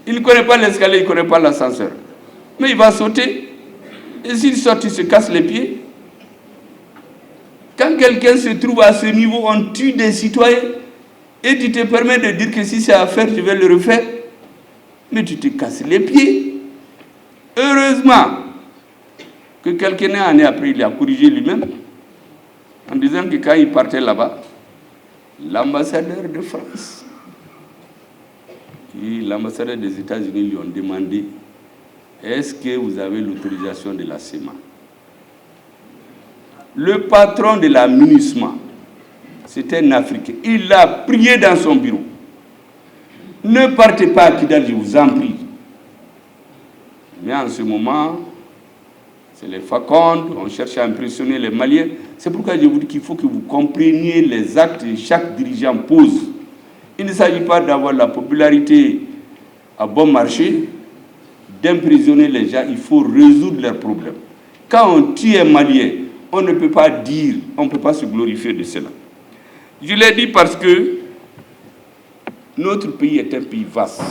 Il ne connaît pas l'escalier, il ne connaît pas l'ascenseur. Mais il va sauter. Et s'il saute, il se casse les pieds. Quand quelqu'un se trouve à ce niveau, on tue des citoyens. Et tu te permets de dire que si c'est à faire, je vais le refaire. Mais tu te casses les pieds. Heureusement que quelqu'un en est appris, il a corrigé lui-même. En disant que quand il partait là-bas, l'ambassadeur de France et l'ambassadeur des États-Unis lui ont demandé « Est-ce que vous avez l'autorisation de la CEMA ?» Le patron de la MINUSMA, c'était un Africain. Il l'a prié dans son bureau. Ne partez pas à Kidal, je vous en prie. Mais en ce moment, c'est les facondes, on cherche à impressionner les Maliens. C'est pourquoi je vous dis qu'il faut que vous compreniez les actes que chaque dirigeant pose. Il ne s'agit pas d'avoir la popularité à bon marché, d'emprisonner les gens, il faut résoudre leurs problèmes. Quand on tue un Malien, on ne peut pas dire, on ne peut pas se glorifier de cela. Je l'ai dit parce que notre pays est un pays vaste.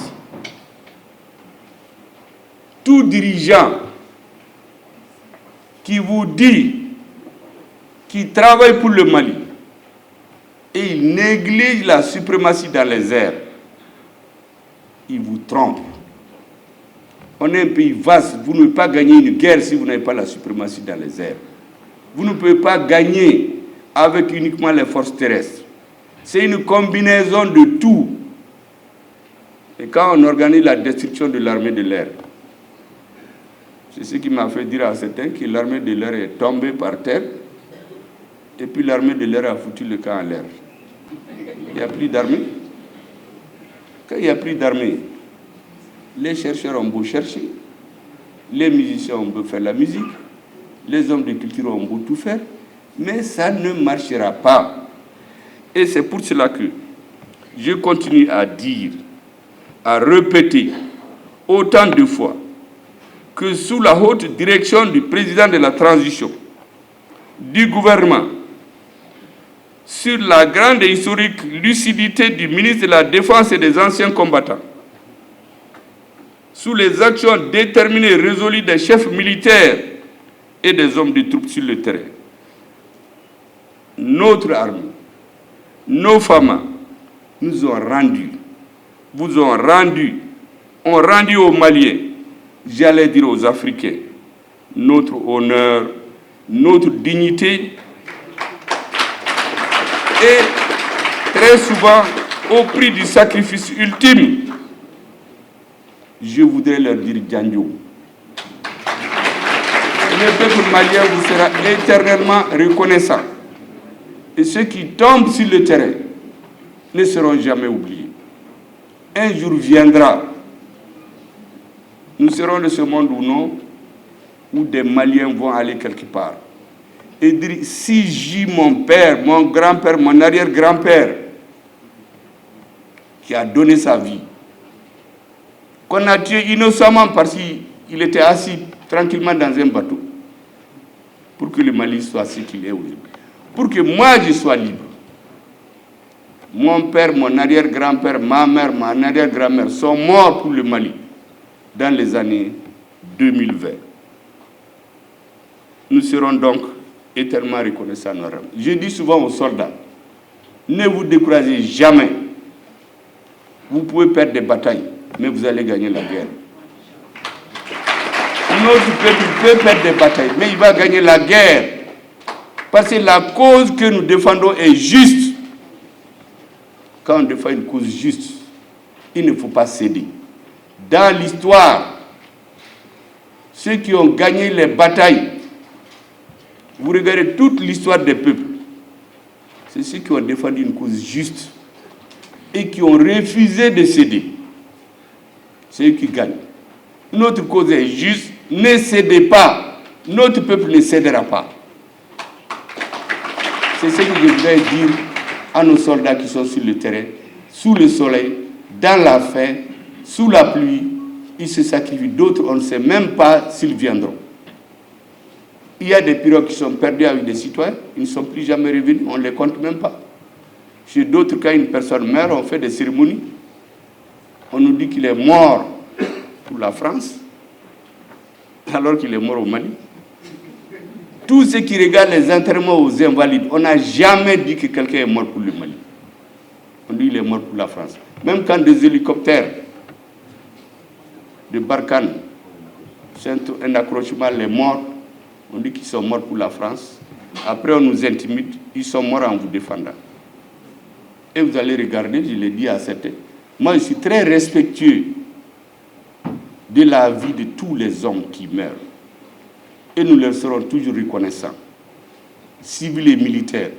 Tout dirigeant qui vous dit qu'il travaille pour le Mali et il néglige la suprématie dans les airs, il vous trompe. On est un pays vaste, vous ne pouvez pas gagner une guerre si vous n'avez pas la suprématie dans les airs. Vous ne pouvez pas gagner avec uniquement les forces terrestres. C'est une combinaison de tout. Et quand on organise la destruction de l'armée de l'air, c'est ce qui m'a fait dire à certains que l'armée de l'air est tombée par terre et puis l'armée de l'air a foutu le camp en l'air. Il n'y a plus d'armée. Quand il n'y a plus d'armée, les chercheurs ont beau chercher, les musiciens ont beau faire la musique, les hommes de culture ont beau tout faire, mais ça ne marchera pas. Et c'est pour cela que je continue à dire, à répéter autant de fois que sous la haute direction du président de la transition, du gouvernement, sur la grande et historique lucidité du ministre de la Défense et des anciens combattants, sous les actions déterminées et résolues des chefs militaires et des hommes de troupes sur le terrain, notre armée, nos femmes nous ont rendu, vous ont rendu, ont rendu aux Maliens, j'allais dire aux Africains, notre honneur, notre dignité, et très souvent, au prix du sacrifice ultime, je voudrais leur dire Djanjo. Le peuple malien vous sera éternellement reconnaissant. Et ceux qui tombent sur le terrain ne seront jamais oubliés. Un jour viendra, nous serons de ce monde ou non, où des Maliens vont aller quelque part et dire, si j'ai mon père, mon grand-père, mon arrière-grand-père, qui a donné sa vie, qu'on a tué innocemment parce qu'il était assis tranquillement dans un bateau, pour que le Mali soit ce qu'il est aujourd'hui, pour que moi je sois libre. Mon père, mon arrière-grand-père, ma mère, mon arrière-grand-mère sont morts pour le Mali dans les années 2020. Nous serons donc éternellement reconnaissants à nos rangs. Je dis souvent aux soldats, ne vous découragez jamais. Vous pouvez perdre des batailles, mais vous allez gagner la guerre. Notre peuple peut perdre des batailles, mais il va gagner la guerre. Parce que la cause que nous défendons est juste. Quand on défend une cause juste, il ne faut pas céder. Dans l'histoire, ceux qui ont gagné les batailles, vous regardez toute l'histoire des peuples, c'est ceux qui ont défendu une cause juste et qui ont refusé de céder. C'est eux qui gagnent. Notre cause est juste, ne cédez pas. Notre peuple ne cédera pas. C'est ce que je voudrais dire à nos soldats qui sont sur le terrain, sous le soleil, dans la faim, sous la pluie. Ils se sacrifient. D'autres, on ne sait même pas s'ils viendront. Il y a des pirogues qui sont perdues avec des citoyens, ils ne sont plus jamais revenus, on ne les compte même pas. Chez d'autres, quand une personne meurt, on fait des cérémonies. On nous dit qu'il est mort pour la France, alors qu'il est mort au Mali. Tous ceux qui regardent les enterrements aux invalides, on n'a jamais dit que quelqu'un est mort pour le Mali. On dit qu'il est mort pour la France. Même quand des hélicoptères de Barkhane, c'est un accrochement, les morts, on dit qu'ils sont morts pour la France. Après, on nous intimide, ils sont morts en vous défendant. Et vous allez regarder, je l'ai dit à certains, moi je suis très respectueux de la vie de tous les hommes qui meurent. Et nous leur serons toujours reconnaissants. civils et militaires,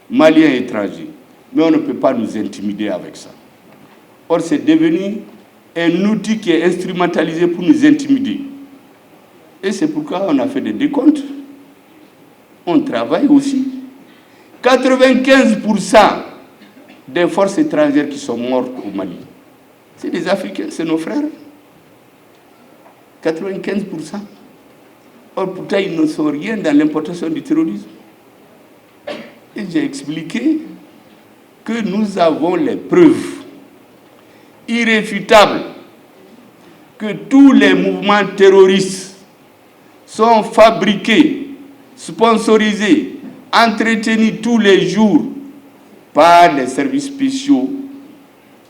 maliens et étrangers. Mais on ne peut pas nous intimider avec ça. Or, c'est devenu un outil qui est instrumentalisé pour nous intimider. Et c'est pourquoi on a fait des décomptes. On travaille aussi. 95% des forces étrangères qui sont mortes au Mali, c'est des Africains, c'est nos frères. 95%. Or, pourtant, ils ne sont rien dans l'importation du terrorisme. Et j'ai expliqué que nous avons les preuves irréfutables que tous les mouvements terroristes sont fabriqués, sponsorisés, entretenus tous les jours par les services spéciaux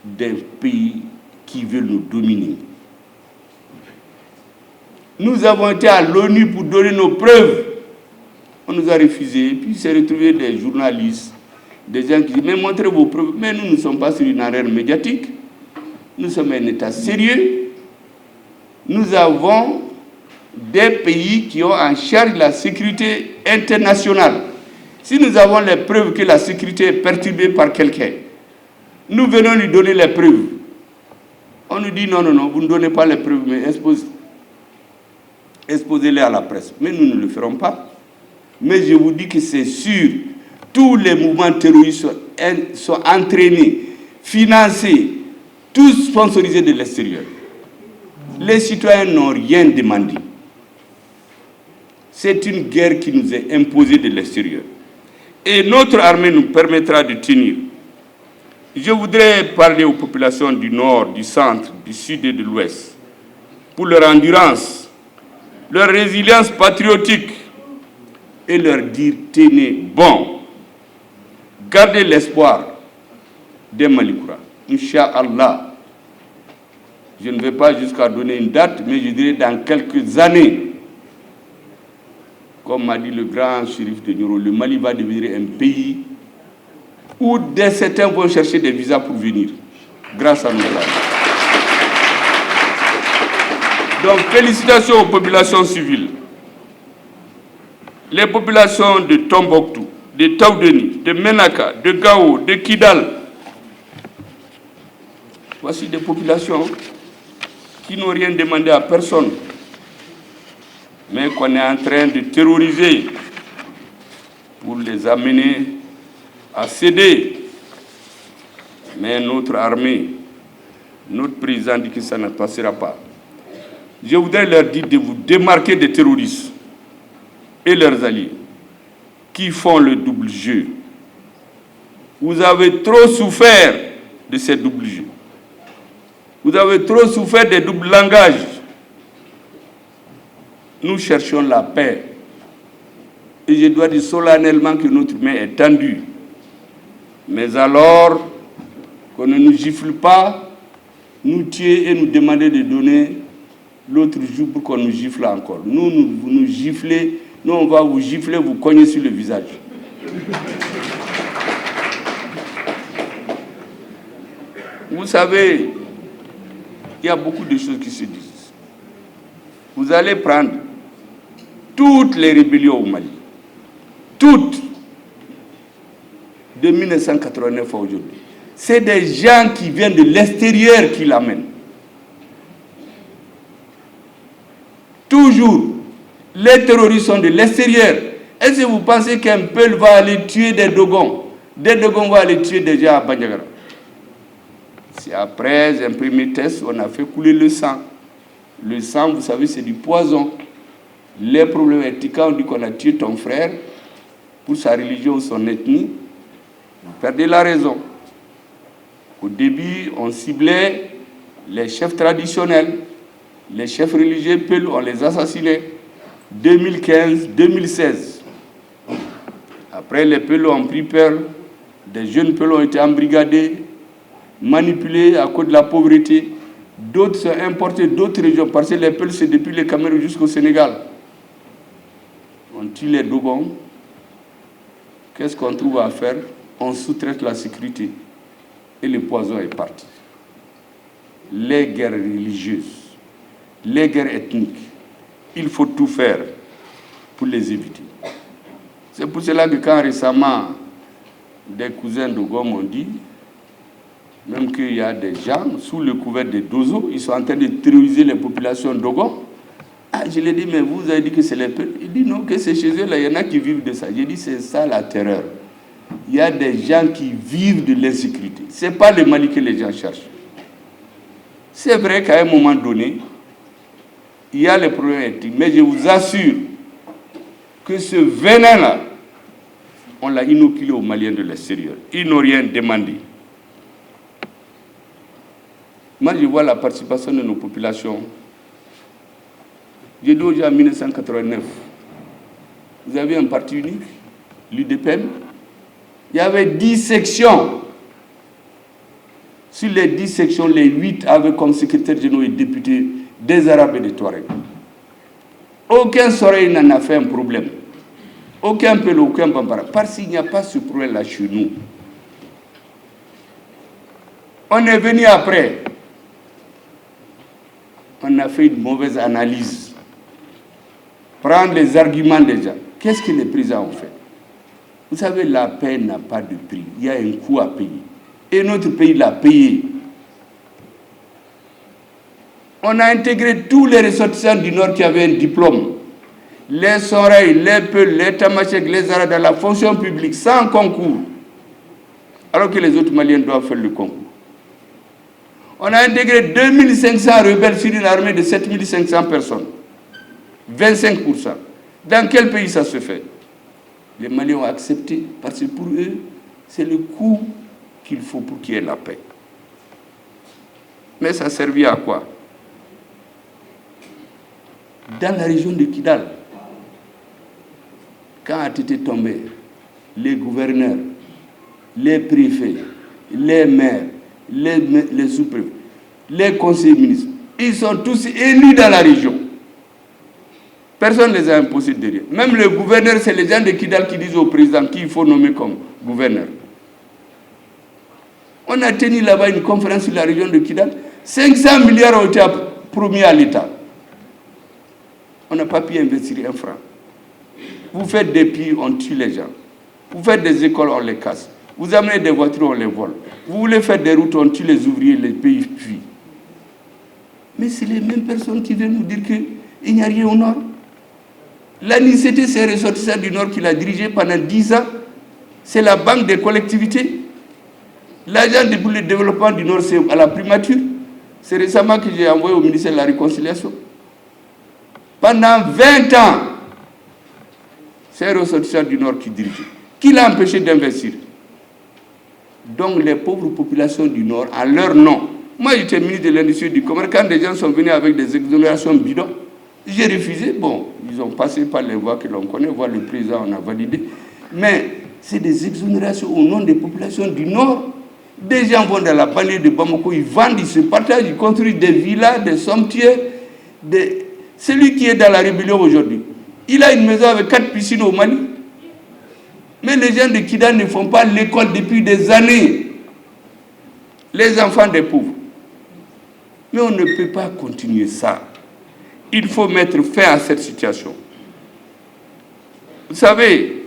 des pays qui veulent nous dominer. Nous avons été à l'ONU pour donner nos preuves. On nous a refusé. Et puis, s'est retrouvé des journalistes, des gens qui disent, mais montrez vos preuves. Mais nous ne sommes pas sur une arène médiatique. Nous sommes un État sérieux. Nous avons des pays qui ont en charge la sécurité internationale. Si nous avons les preuves que la sécurité est perturbée par quelqu'un, nous venons lui donner les preuves. On nous dit, non, vous ne donnez pas les preuves, mais exposez-les à la presse. Mais nous ne le ferons pas. Mais je vous dis que c'est sûr, tous les mouvements terroristes sont entraînés, financés, tous sponsorisés de l'extérieur. Les citoyens n'ont rien demandé. C'est une guerre qui nous est imposée de l'extérieur. Et notre armée nous permettra de tenir. Je voudrais parler aux populations du nord, du centre, du sud et de l'ouest pour leur endurance, leur résilience patriotique et leur dire, tenez bon, gardez l'espoir des Malikoura. Inch'Allah, je ne vais pas jusqu'à donner une date, mais je dirais dans quelques années, comme m'a dit le grand shérif de Nioro, le Mali va devenir un pays où certains vont chercher des visas pour venir, grâce à nous. Donc, félicitations aux populations civiles. Les populations de Tombouctou, de Taoudeni, de Menaka, de Gao, de Kidal. Voici des populations qui n'ont rien demandé à personne, mais qu'on est en train de terroriser pour les amener à céder. Mais notre armée, notre président dit que ça ne passera pas. Je voudrais leur dire de vous démarquer des terroristes et leurs alliés qui font le double jeu. Vous avez trop souffert de ces doubles jeux. Vous avez trop souffert des doubles langages. Nous cherchons la paix. Et je dois dire solennellement que notre main est tendue. Mais alors, qu'on ne nous gifle pas, nous tuer et nous demander de donner l'autre jour pour qu'on nous gifle encore. Vous nous giflez, nous on va vous gifler, vous cogner sur le visage. Vous savez, il y a beaucoup de choses qui se disent. Vous allez prendre toutes les rébellions au Mali, toutes, de 1989 à aujourd'hui. C'est des gens qui viennent de l'extérieur qui l'amènent. Toujours, les terroristes sont de l'extérieur. Est-ce que vous pensez qu'un peuple va aller tuer des Dogons? Des Dogons vont aller tuer des gens à Bandiagara. C'est après un premier test, on a fait couler le sang. Le sang, vous savez, c'est du poison. Les problématiques, quand on dit qu'on a tué ton frère pour sa religion ou son ethnie, vous perdez la raison. Au début, on ciblait les chefs traditionnels, les chefs religieux Peul, on les assassinait. 2015, 2016. Après, les Peul ont pris peur, des jeunes Peul ont été embrigadés, manipulés à cause de la pauvreté. D'autres sont importés d'autres régions, parce que les Peul, c'est depuis le Cameroun jusqu'au Sénégal. On tue les Dogons. Qu'est-ce qu'on trouve à faire? On sous-traite la sécurité. Et le poison est parti. Les guerres religieuses, les guerres ethniques, il faut tout faire pour les éviter. C'est pour cela que quand récemment, des cousins de Gom ont dit, même qu'il y a des gens, sous le couvert de Dozo, ils sont en train de terroriser les populations d'Ogo. Ah, je lui ai dit, mais vous avez dit que c'est les peuples. Il dit non, que c'est chez eux, là, il y en a qui vivent de ça. J'ai dit, c'est ça la terreur. Il y a des gens qui vivent de l'insécurité. Ce n'est pas le Mali que les gens cherchent. C'est vrai qu'à un moment donné, il y a les problèmes ethniques, mais je vous assure que ce venin-là, on l'a inoculé aux Maliens de l'extérieur. Ils n'ont rien demandé. Moi, je vois la participation de nos populations. J'ai dit aux gens en 1989, vous avez un parti unique, l'UDPM. Il y avait 10 sections. Sur les 10 sections, les 8 avaient comme secrétaire général et députés des Arabes et des Touaregs. Aucun Soreil n'en a fait un problème. Aucun Pélo, aucun Bambara. Parce qu'il n'y a pas ce problème-là chez nous. On est venu après. On a fait une mauvaise analyse. Prendre les arguments des gens. Qu'est-ce que les présidents ont fait? Vous savez, la paix n'a pas de prix. Il y a un coût à payer. Et notre pays l'a payé. On a intégré tous les ressortissants du Nord qui avaient un diplôme. Les Soreilles, les Peuls, les Tamashek, les Arabes dans la fonction publique, sans concours. Alors que les autres Maliens doivent faire le concours. On a intégré 2500 rebelles sur une armée de 7500 personnes. 25%. Dans quel pays ça se fait? Les Maliens ont accepté, parce que pour eux, c'est le coût qu'il faut pour qu'il y ait la paix. Mais ça servit à quoi? Dans la région de Kidal, quand a été tombé, les gouverneurs, les préfets, les maires, les sous-préfets, les conseillers ministres, ils sont tous élus dans la région. Personne ne les a imposés derrière. Même le gouverneur, c'est les gens de Kidal qui disent au président qu'il faut nommer comme gouverneur. On a tenu là-bas une conférence sur la région de Kidal. 500 milliards ont été promis à l'État. On n'a pas pu investir un franc. Vous faites des puits, on tue les gens. Vous faites des écoles, on les casse. Vous amenez des voitures, on les vole. Vous voulez faire des routes, on tue les ouvriers, les pays fuient. Mais c'est les mêmes personnes qui viennent nous dire qu'il n'y a rien au Nord. L'ANICT, c'est un ressortissant du Nord qui l'a dirigé pendant 10 ans. C'est la banque des collectivités. L'agent pour le développement du Nord, c'est à la primature. C'est récemment que j'ai envoyé au ministère de la Réconciliation. Pendant 20 ans, c'est un ressortissant du Nord qui dirige. Qui l'a empêché d'investir? Donc les pauvres populations du Nord, à leur nom. Moi, j'étais ministre de l'Industrie et du Commerce. Quand des gens sont venus avec des exonérations bidons, j'ai refusé. Bon, ils ont passé par les voies que l'on connaît, voire le président, on a validé. Mais c'est des exonérations au nom des populations du Nord. Des gens vont dans la banlieue de Bamako, ils vendent, ils se partagent, ils construisent des villas, des somptuaires. Celui qui est dans la rébellion aujourd'hui, il a une maison avec 4 piscines au Mali. Mais les gens de Kidal ne font pas l'école depuis des années. Les enfants des pauvres. Mais on ne peut pas continuer ça. Il faut mettre fin à cette situation. Vous savez,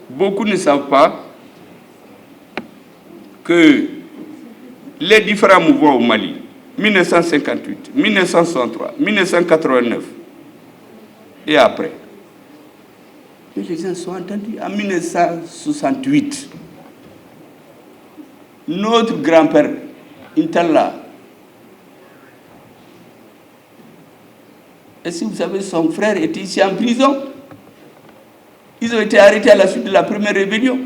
beaucoup ne savent pas que les différents mouvements au Mali, 1958, 1963, 1989 et après, et les gens sont entendus. En 1968, notre grand-père, Intalla, est-ce que vous savez, son frère était ici en prison? Ils ont été arrêtés à la suite de la première rébellion.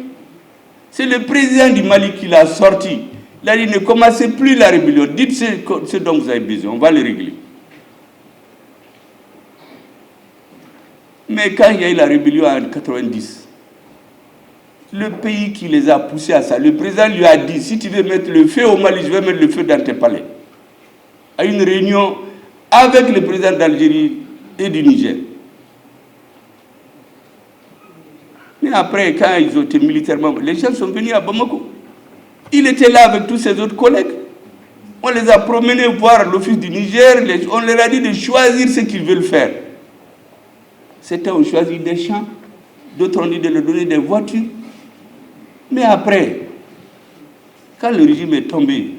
C'est le président du Mali qui l'a sorti. Il a dit, ne commencez plus la rébellion. Dites ce dont vous avez besoin, on va le régler. Mais quand il y a eu la rébellion en 1990, le pays qui les a poussés à ça, le président lui a dit, si tu veux mettre le feu au Mali, je vais mettre le feu dans tes palais. À une réunion avec le président d'Algérie et du Niger. Mais après, quand ils ont été militairement, les gens sont venus à Bamako. Il était là avec tous ses autres collègues. On les a promenés voir l'office du Niger, on leur a dit de choisir ce qu'ils veulent faire. C'était on choisit des champs, d'autres ont dit de leur donner des voitures. Mais après, quand le régime est tombé,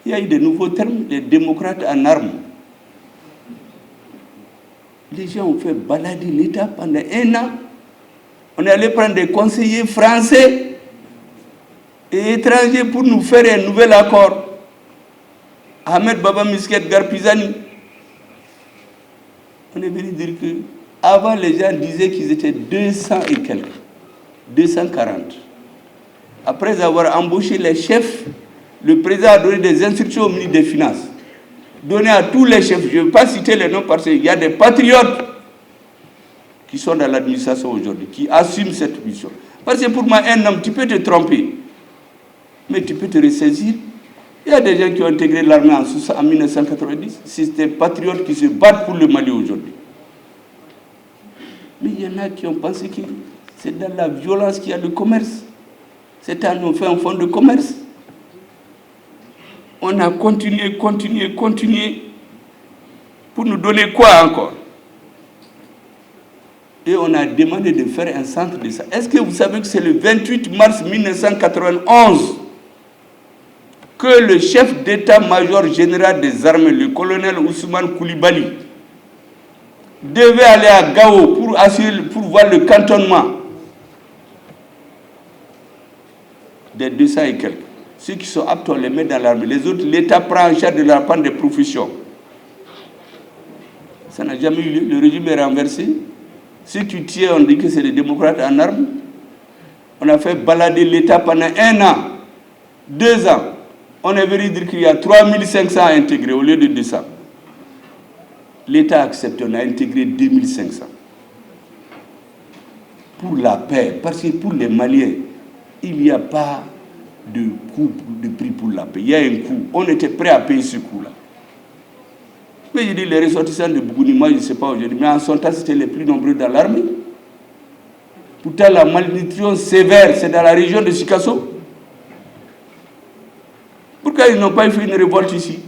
il y a eu de nouveaux termes, les démocrates en armes. Les gens ont fait balader l'État pendant 1 an. On est allé prendre des conseillers français et étrangers pour nous faire un nouvel accord. Ahmed Baba Misket Garpizani. On est venu dire que avant les gens disaient qu'ils étaient 200 et quelques, 240. Après avoir embauché les chefs, le président a donné des instructions au ministre des Finances. Donné à tous les chefs, je ne vais pas citer les noms parce qu'il y a des patriotes qui sont dans l'administration aujourd'hui, qui assument cette mission. Parce que pour moi, un homme, tu peux te tromper, mais tu peux te ressaisir. Il y a des gens qui ont intégré l'armée en 1990. C'est des patriotes qui se battent pour le Mali aujourd'hui. Mais il y en a qui ont pensé que c'est dans la violence qu'il y a le commerce. C'est à nous faire un fonds de commerce. On a continué pour nous donner quoi encore? Et on a demandé de faire un centre de ça. Est-ce que vous savez que c'est le 28 mars 1991 que le chef d'état-major général des armées, le colonel Ousmane Koulibaly, devait aller à Gao pour voir le cantonnement des 200 et quelques. Ceux qui sont aptes, on les met dans l'armée. Les autres, l'État prend en charge de la part des professions. Ça n'a jamais eu lieu. Le régime est renversé. Ceux qui tuent, on dit que c'est des démocrates en armes. On a fait balader l'État pendant 1 an, 2 ans. On est venu dire qu'il y a 3500 à intégrer au lieu de 200. L'État a accepté, on a intégré 2500. Pour la paix, parce que pour les Maliens, il n'y a pas de coût de prix pour la paix. Il y a un coût. On était prêt à payer ce coût-là. Mais je dis, les ressortissants de Bougouni, moi je ne sais pas aujourd'hui, mais en son temps, c'était les plus nombreux dans l'armée. Pourtant, la malnutrition sévère, c'est dans la région de Sikasso. Pourquoi ils n'ont pas fait une révolte ici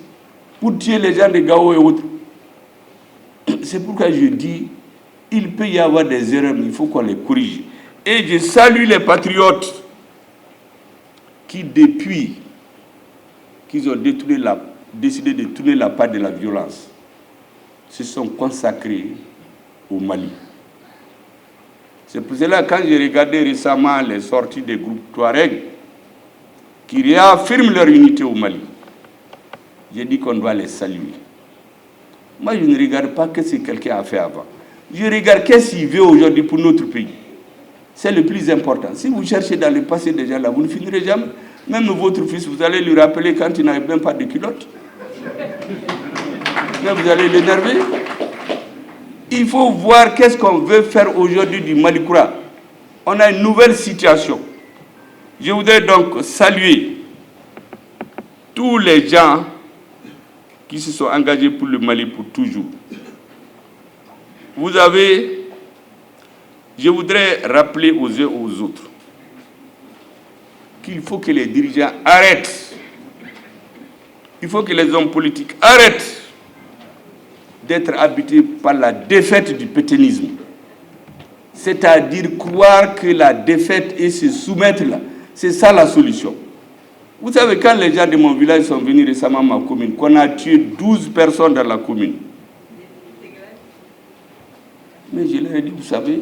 pour tuer les gens de Gao et autres? C'est pourquoi je dis, il peut y avoir des erreurs, mais il faut qu'on les corrige. Et je salue les patriotes qui, depuis qu'ils ont décidé de tourner la part de la violence, se sont consacrés au Mali. C'est pour cela que quand j'ai regardé récemment les sorties des groupes Touareg qui réaffirment leur unité au Mali, j'ai dit qu'on doit les saluer. Moi, je ne regarde pas ce que quelqu'un a fait avant. Je regarde qu'est-ce qu'il veut aujourd'hui pour notre pays. C'est le plus important. Si vous cherchez dans le passé des gens là, vous ne finirez jamais. Même votre fils, vous allez lui rappeler quand il n'avait même pas de culotte. Mais vous allez l'énerver. Il faut voir qu'est-ce qu'on veut faire aujourd'hui du Malikoura. On a une nouvelle situation. Je voudrais donc saluer tous les gens qui se sont engagés pour le Mali pour toujours. Je voudrais rappeler aux uns aux autres qu'il faut que les dirigeants arrêtent, il faut que les hommes politiques arrêtent d'être habités par la défaite du pétainisme. C'est-à-dire croire que la défaite et se soumettre là, c'est ça la solution. Vous savez, quand les gens de mon village sont venus récemment à ma commune, qu'on a tué 12 personnes dans la commune. Mais je leur ai dit, vous savez,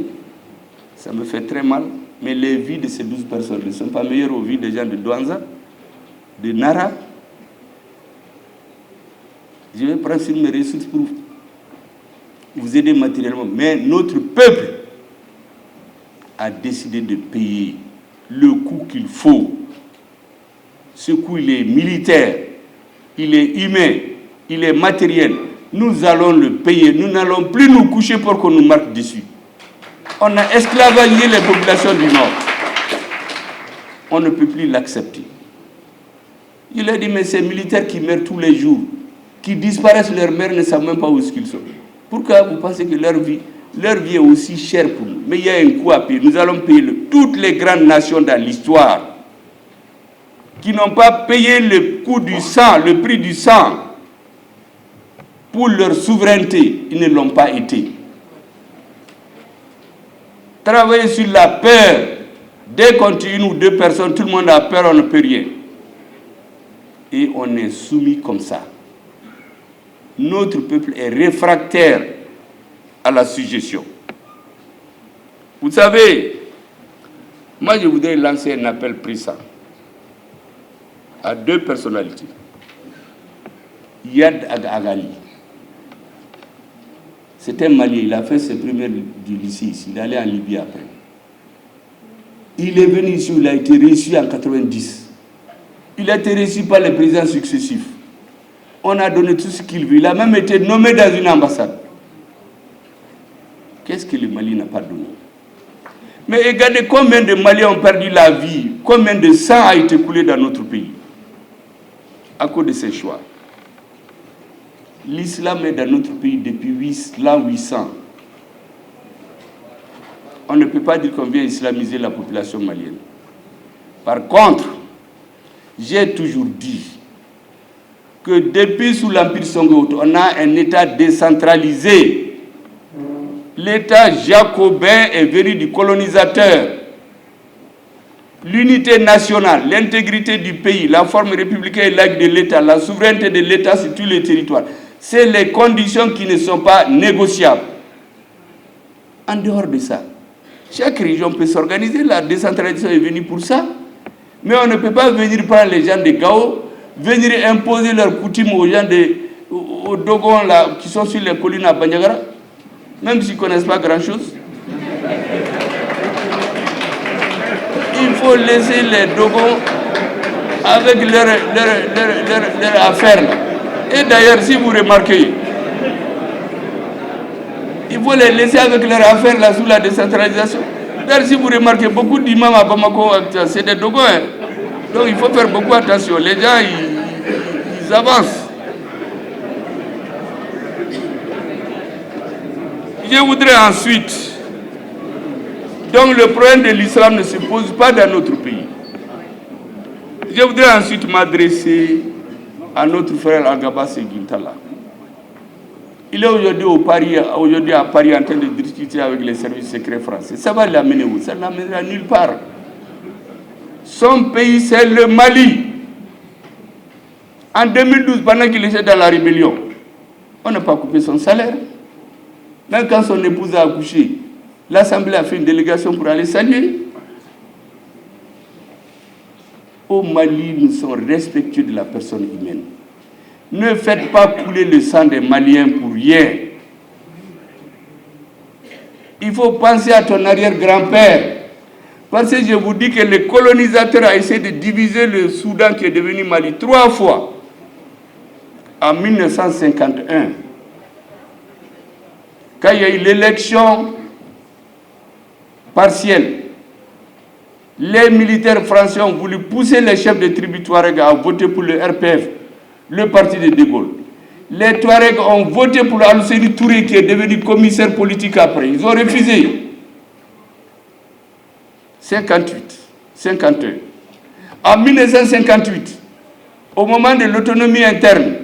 ça me fait très mal, mais les vies de ces 12 personnes ne sont pas meilleures aux vies des gens de Douanza, de Nara. Je vais prendre sur mes ressources pour vous aider matériellement. Mais notre peuple a décidé de payer le coût qu'il faut. Ce coût, il est militaire, il est humain, il est matériel. Nous allons le payer. Nous n'allons plus nous coucher pour qu'on nous marque dessus. On a esclavagé les populations du Nord. On ne peut plus l'accepter. Il a dit, mais ces militaires qui meurent tous les jours, qui disparaissent, leurs mères ne savent même pas où ils sont. Pourquoi vous pensez que leur vie est aussi chère pour nous? Mais il y a un coût à payer. Nous allons payer toutes les grandes nations dans l'histoire qui n'ont pas payé le coût du sang, le prix du sang pour leur souveraineté. Ils ne l'ont pas été. travailler sur la peur. Dès qu'on tue une ou deux personnes, tout le monde a peur, on ne peut rien. Et on est soumis comme ça. Notre peuple est réfractaire à la suggestion. Vous savez, moi je voudrais lancer un appel pressant à deux personnalités. Yad Agali. C'est un Malien, il a fait ses premières du lycée ici, il est allé en Libye après. Il est venu ici, il a été reçu en 90. Il a été reçu par les présidents successifs. On a donné tout ce qu'il veut. Il a même été nommé dans une ambassade. Qu'est-ce que le Mali n'a pas donné? Mais regardez combien de Maliens ont perdu la vie, combien de sang a été coulé dans notre pays à cause de ces choix. L'islam est dans notre pays depuis l'an 800. On ne peut pas dire qu'on vient islamiser la population malienne. Par contre, j'ai toujours dit que depuis sous l'Empire Songhai, on a un État décentralisé. L'État jacobin est venu du colonisateur. L'unité nationale, l'intégrité du pays, la forme républicaine et laïque de l'État, la souveraineté de l'État sur tous les territoires, c'est les conditions qui ne sont pas négociables. En dehors de ça, chaque région peut s'organiser, la décentralisation est venue pour ça. Mais on ne peut pas venir prendre les gens de Gao, venir imposer leurs coutumes aux gens aux Dogons là, qui sont sur les collines à Bandiagara, même s'ils ne connaissent pas grand-chose. Il faut laisser les Dogons avec leurs affaires là. Et d'ailleurs, si vous remarquez, il faut les laisser avec leurs affaires là sous la décentralisation. D'ailleurs, si vous remarquez, beaucoup d'imams à Bamako, c'est des Dogons. Hein. Donc il faut faire beaucoup attention. Les gens, ils avancent. Je voudrais ensuite... Donc le problème de l'islam ne se pose pas dans notre pays. Je voudrais ensuite m'adresser à notre frère Agaba Seguintala. Il est aujourd'hui à Paris en train de discuter avec les services secrets français. Ça va l'amener où? Ça ne l'amènera nulle part. Son pays, c'est le Mali. En 2012, pendant qu'il était dans la rébellion, on n'a pas coupé son salaire. Même quand son épouse a accouché, l'Assemblée a fait une délégation pour aller saluer. Au Mali, nous sommes respectueux de la personne humaine. Ne faites pas couler le sang des Maliens pour rien. Il faut penser à ton arrière-grand-père. Parce que je vous dis que le colonisateur a essayé de diviser le Soudan qui est devenu Mali 3 fois. En 1951, quand il y a eu l'élection partielle, les militaires français ont voulu pousser les chefs de tribus Touareg à voter pour le RPF, le parti de De Gaulle. Les Touaregs ont voté pour Al-Seni Touré qui est devenu commissaire politique après. Ils ont refusé. 58, 51. En 1958, au moment de l'autonomie interne,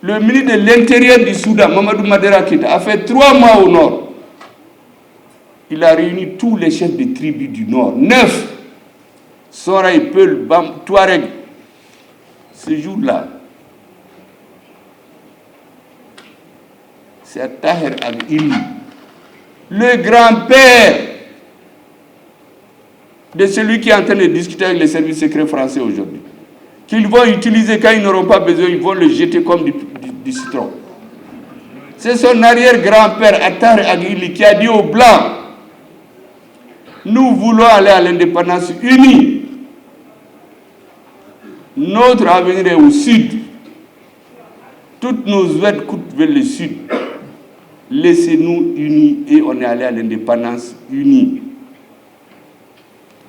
le ministre de l'Intérieur du Soudan, Mamadou Madera Keïta, a fait 3 mois au nord. Il a réuni tous les chefs de tribus du nord, 9. Soraï, Peul, Bam, Touareg. Ce jour-là, c'est Taher Al-Ili, le grand-père de celui qui est en train de discuter avec les services secrets français aujourd'hui, qu'ils vont utiliser quand ils n'auront pas besoin, ils vont le jeter comme du citron. C'est son arrière-grand-père, Attar Aguili, qui a dit aux Blancs, nous voulons aller à l'indépendance unie. Notre avenir est au sud. Toutes nos aides coûtent vers le sud. Laissez-nous unis et on est allé à l'indépendance unie.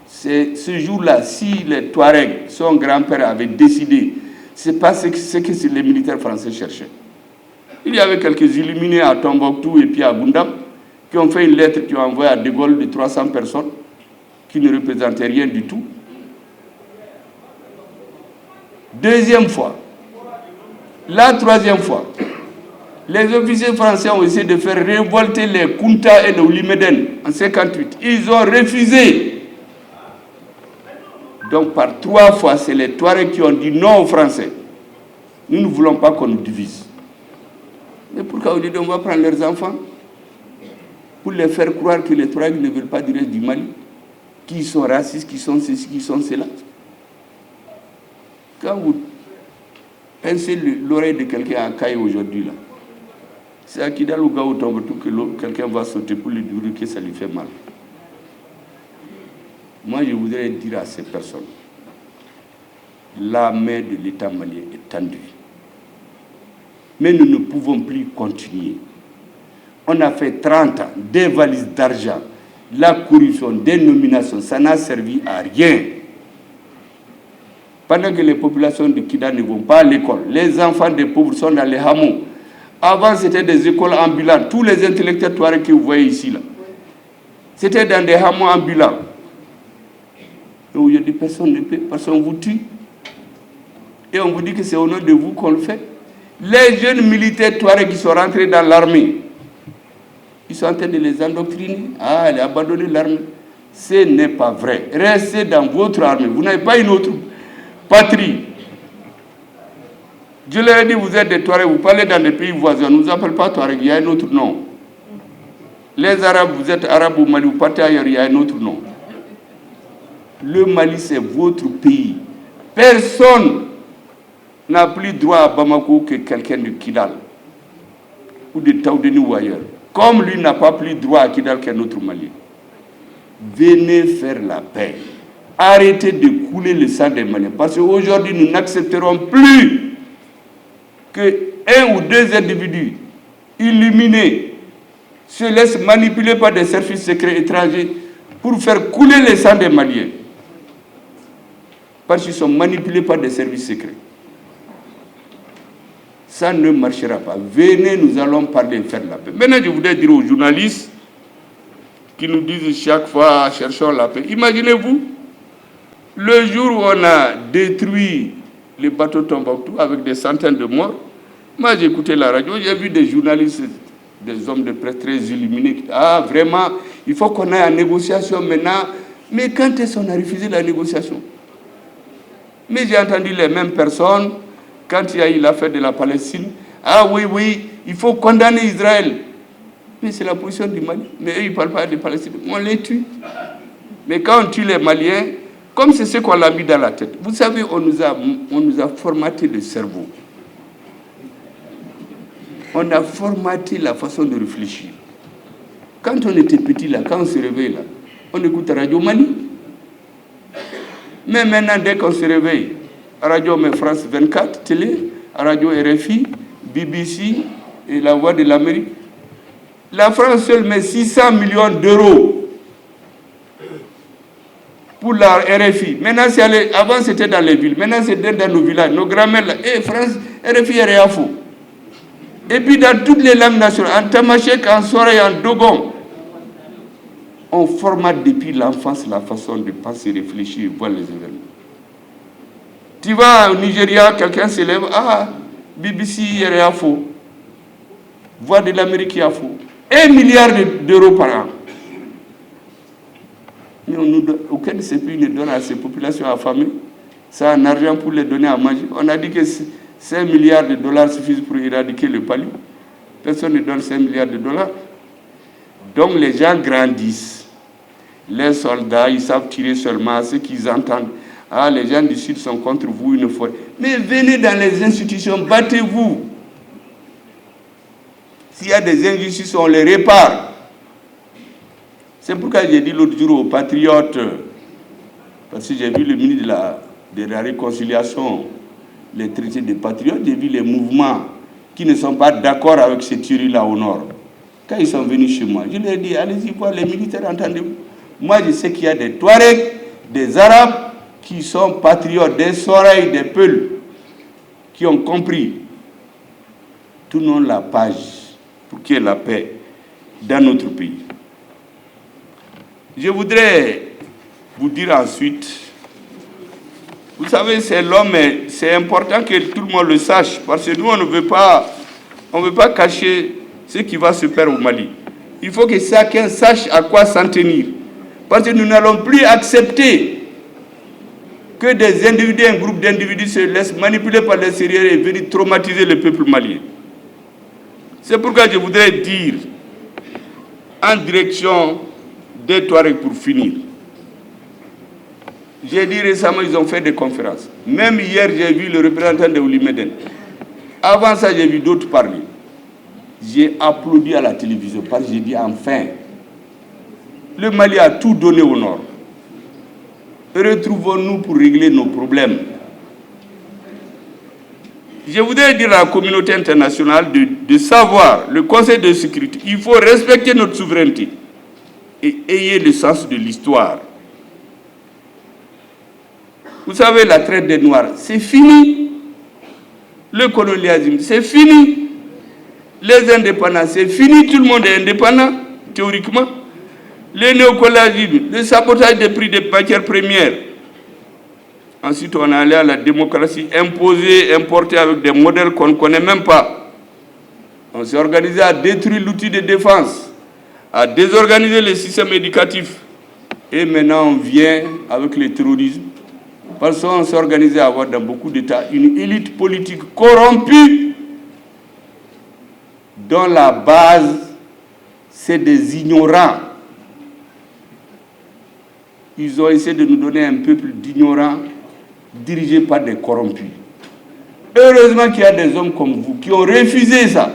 C'est ce jour-là, si les Touaregs, son grand-père avait décidé, c'est pas ce que les militaires français cherchaient. Il y avait quelques illuminés à Tombouctou et puis à Goundam qui ont fait une lettre qui ont envoyé à De Gaulle de 300 personnes qui ne représentaient rien du tout. Deuxième fois. La troisième fois, Les officiers français ont essayé de faire révolter les Kunta et les Oulimeden en 1958. Ils ont refusé. Donc par 3 fois, c'est les Touaregs qui ont dit non aux Français. Nous ne voulons pas qu'on nous divise. Mais pourquoi aujourd'hui on va prendre leurs enfants pour les faire croire que les Touaregs ne veulent pas du reste du Mali, qui sont racistes, qui sont ceci, qui sont cela? Quand vous pincez l'oreille de quelqu'un à Caille aujourd'hui, là, c'est à Kidal ou Gao Tomboutou que quelqu'un va sauter pour lui dire que ça lui fait mal. Moi, je voudrais dire à ces personnes, la main de l'État malien est tendue. Mais nous ne pouvons plus continuer. On a fait 30 ans, des valises d'argent, la corruption, des nominations, ça n'a servi à rien. Pendant que les populations de Kidal ne vont pas à l'école, les enfants des pauvres sont dans les hameaux. Avant, c'était des écoles ambulantes. Tous les intellectuels touaregs que vous voyez ici, là, c'était dans des hameaux ambulants. Et aujourd'hui, personne ne peut, personne vous tue. Et on vous dit que c'est au nom de vous qu'on le fait. Les jeunes militaires touaregs qui sont rentrés dans l'armée, ils sont en train de les endoctriner. Ah, elle a abandonné l'armée. Ce n'est pas vrai. Restez dans votre armée. Vous n'avez pas une autre patrie. Je leur ai dit, vous êtes des Touaregs, vous parlez dans des pays voisins, on ne vous appelle pas Touaregs, il y a un autre nom. Les Arabes, vous êtes Arabes au Mali, vous partez ailleurs, il y a un autre nom. Le Mali, c'est votre pays. Personne n'a plus droit à Bamako que quelqu'un de Kidal ou de Taoudeni ou ailleurs. Comme lui n'a pas plus droit à Kidal qu'un autre Malien. Venez faire la paix. Arrêtez de couler le sang des Maliens. Parce qu'aujourd'hui, nous n'accepterons plus qu'un ou 2 individus illuminés se laissent manipuler par des services secrets étrangers pour faire couler le sang des Maliens. Parce qu'ils sont manipulés par des services secrets. Ça ne marchera pas. Venez, nous allons parler et faire la paix. Maintenant, je voudrais dire aux journalistes qui nous disent chaque fois, cherchons la paix. Imaginez-vous, le jour où on a détruit les bateaux Tombouctou avec des centaines de morts, moi j'ai écouté la radio, j'ai vu des journalistes, des hommes de presse très illuminés qui disent, ah vraiment, il faut qu'on aille en négociation maintenant. Mais quand est-ce qu'on a refusé la négociation? Mais j'ai entendu les mêmes personnes, quand il y a eu l'affaire de la Palestine, ah oui, oui, il faut condamner Israël. Mais c'est la position du Mali. Mais eux, ils ne parlent pas des Palestiniens. On les tue. Mais quand on tue les Maliens, comme c'est ce qu'on l'a mis dans la tête, vous savez, on nous a formaté le cerveau. On a formaté la façon de réfléchir. Quand on était petit, là, quand on se réveille, là, on écoute Radio Mali. Mais maintenant, dès qu'on se réveille, Radio France 24, télé, Radio RFI, BBC et La Voix de l'Amérique, la France seule met 600 millions d'euros pour la RFI. Maintenant, avant c'était dans les villes, maintenant c'est dans nos villages, nos grands-mères là. Et France, RFI est rien faux. Et puis dans toutes les langues nationales, en tamashek, en soirée, en dogon, on formate depuis l'enfance la façon de penser, réfléchir, voir les événements. Tu vas au Nigeria, quelqu'un se lève, ah, BBC est rien faux. Voix de l'Amérique est faux. 1 milliard d'euros par an. Mais aucun de ces pays ne donne à ces populations affamées ça en argent pour les donner à manger. On a dit que 5 milliards de dollars suffisent pour éradiquer le palu. Personne ne donne 5 milliards de dollars. Donc les gens grandissent. Les soldats, ils savent tirer seulement ce qu'ils entendent. Ah, les gens du Sud sont contre vous une fois. Mais venez dans les institutions, battez-vous. S'il y a des injustices, on les répare. C'est pourquoi j'ai dit l'autre jour aux patriotes, parce que j'ai vu le ministre de la Réconciliation, les traités des patriotes, j'ai vu les mouvements qui ne sont pas d'accord avec ces tueries-là au nord. Quand ils sont venus chez moi, je leur ai dit, allez-y voir les militaires, entendez-vous. Moi, je sais qu'il y a des Touaregs, des Arabes, qui sont patriotes, des Soraïs, des Peuls, qui ont compris. Tournons la page pour qu'il y ait la paix dans notre pays. Je voudrais vous dire ensuite, vous savez, c'est l'homme, c'est important que tout le monde le sache, parce que nous, on ne veut pas On ne veut pas cacher ce qui va se faire au Mali. Il faut que chacun sache à quoi s'en tenir. Parce que nous n'allons plus accepter que des individus, un groupe d'individus se laissent manipuler par l'extérieur et venir traumatiser le peuple malien. C'est pourquoi je voudrais dire, en direction des Touaregs pour finir, j'ai dit récemment, ils ont fait des conférences. Même hier, j'ai vu le représentant de Oulimeden. Avant ça, j'ai vu d'autres parler. J'ai applaudi à la télévision parce que j'ai dit enfin, le Mali a tout donné au nord. Retrouvons-nous pour régler nos problèmes. Je voudrais dire à la communauté internationale de savoir, le Conseil de sécurité, il faut respecter notre souveraineté et ayez le sens de l'histoire. Vous savez, la traite des Noirs, c'est fini. Le colonialisme, c'est fini. Les indépendants, c'est fini. Tout le monde est indépendant, théoriquement. Le néocolonialisme, le sabotage des prix des matières premières. Ensuite, on est allé à la démocratie imposée, importée avec des modèles qu'on ne connaît même pas. On s'est organisé à détruire l'outil de défense, à désorganiser le système éducatif. Et maintenant, on vient avec le terrorisme. Parce qu'on s'est organisé à avoir dans beaucoup d'États une élite politique corrompue dont la base, c'est des ignorants. Ils ont essayé de nous donner un peuple d'ignorants dirigé par des corrompus. Heureusement qu'il y a des hommes comme vous qui ont refusé ça.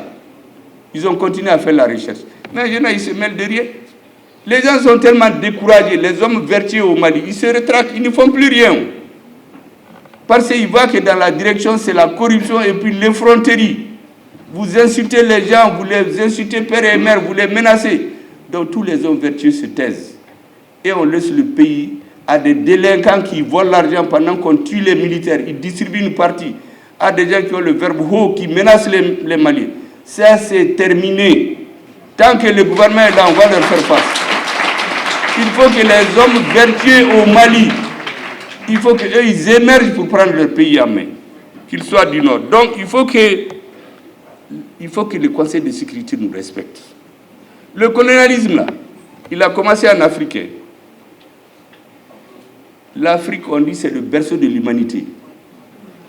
Ils ont continué à faire la recherche. Mais les gens, ils se mêlent de rien. Les gens sont tellement découragés. Les hommes vertueux au Mali, ils se rétractent, ils ne font plus rien. Parce qu'ils voient que dans la direction, c'est la corruption et puis l'effronterie. Vous insultez les gens, vous les insultez père et mère, vous les menacez. Donc tous les hommes vertueux se taisent. Et on laisse le pays à des délinquants qui volent l'argent pendant qu'on tue les militaires. Ils distribuent une partie à des gens qui ont le verbe haut, qui menacent les Maliens. Ça, c'est terminé. Tant que le gouvernement est là, on va leur faire face. Il faut que les hommes vertueux au Mali, il faut qu'eux, ils émergent pour prendre leur pays en main, qu'ils soient du Nord. Donc, il faut que le Conseil de sécurité nous respecte. Le colonialisme, là, il a commencé en Afrique. L'Afrique, on dit, c'est le berceau de l'humanité.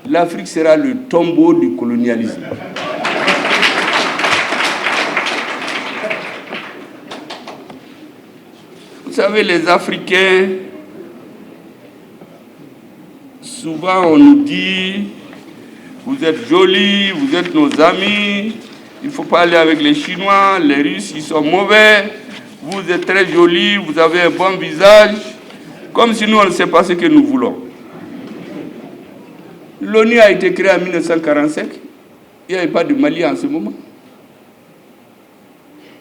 L'Afrique sera le tombeau du colonialisme. Vous savez, les Africains, souvent on nous dit, vous êtes jolis, vous êtes nos amis, il ne faut pas aller avec les Chinois, les Russes, ils sont mauvais, vous êtes très jolis, vous avez un bon visage, comme si nous on ne sait pas ce que nous voulons. L'ONU a été créée en 1945, il n'y avait pas de Mali en ce moment.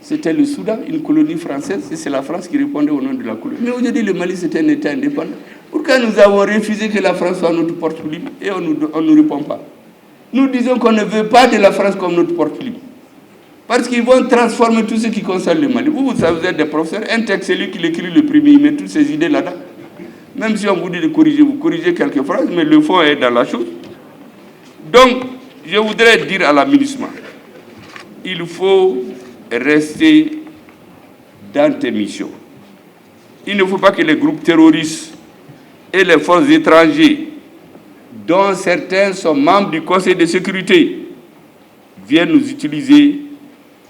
C'était le Soudan, une colonie française, et c'est la France qui répondait au nom de la colonie. Mais aujourd'hui, le Mali, c'était un État indépendant. Pourquoi nous avons refusé que la France soit notre porte libre et on ne nous répond pas? Nous disons qu'on ne veut pas de la France comme notre porte libre. Parce qu'ils vont transformer tout ce qui concerne le Mali. Vous savez, vous êtes des professeurs, un texte, c'est lui qui l'écrit le premier, il met toutes ces idées là-dedans. Même si on vous dit de corriger, vous corrigez quelques phrases, mais le fond est dans la chose. Donc, je voudrais dire à la MINUSMA, il faut rester dans tes missions. Il ne faut pas que les groupes terroristes et les forces étrangères, dont certains sont membres du Conseil de sécurité, viennent nous utiliser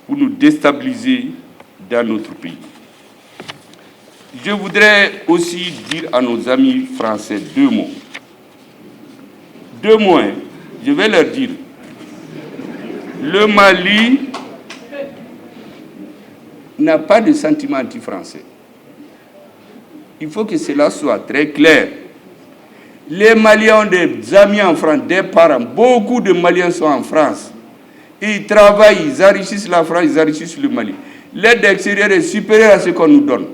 pour nous déstabiliser dans notre pays. Je voudrais aussi dire à nos amis français deux mots. Deux mots, hein. Je vais leur dire. Le Mali n'a pas de sentiment anti-français. Il faut que cela soit très clair. Les Maliens ont des amis en France, des parents. Beaucoup de Maliens sont en France. Ils travaillent, ils enrichissent la France, ils enrichissent le Mali. L'aide extérieure est supérieure à ce qu'on nous donne.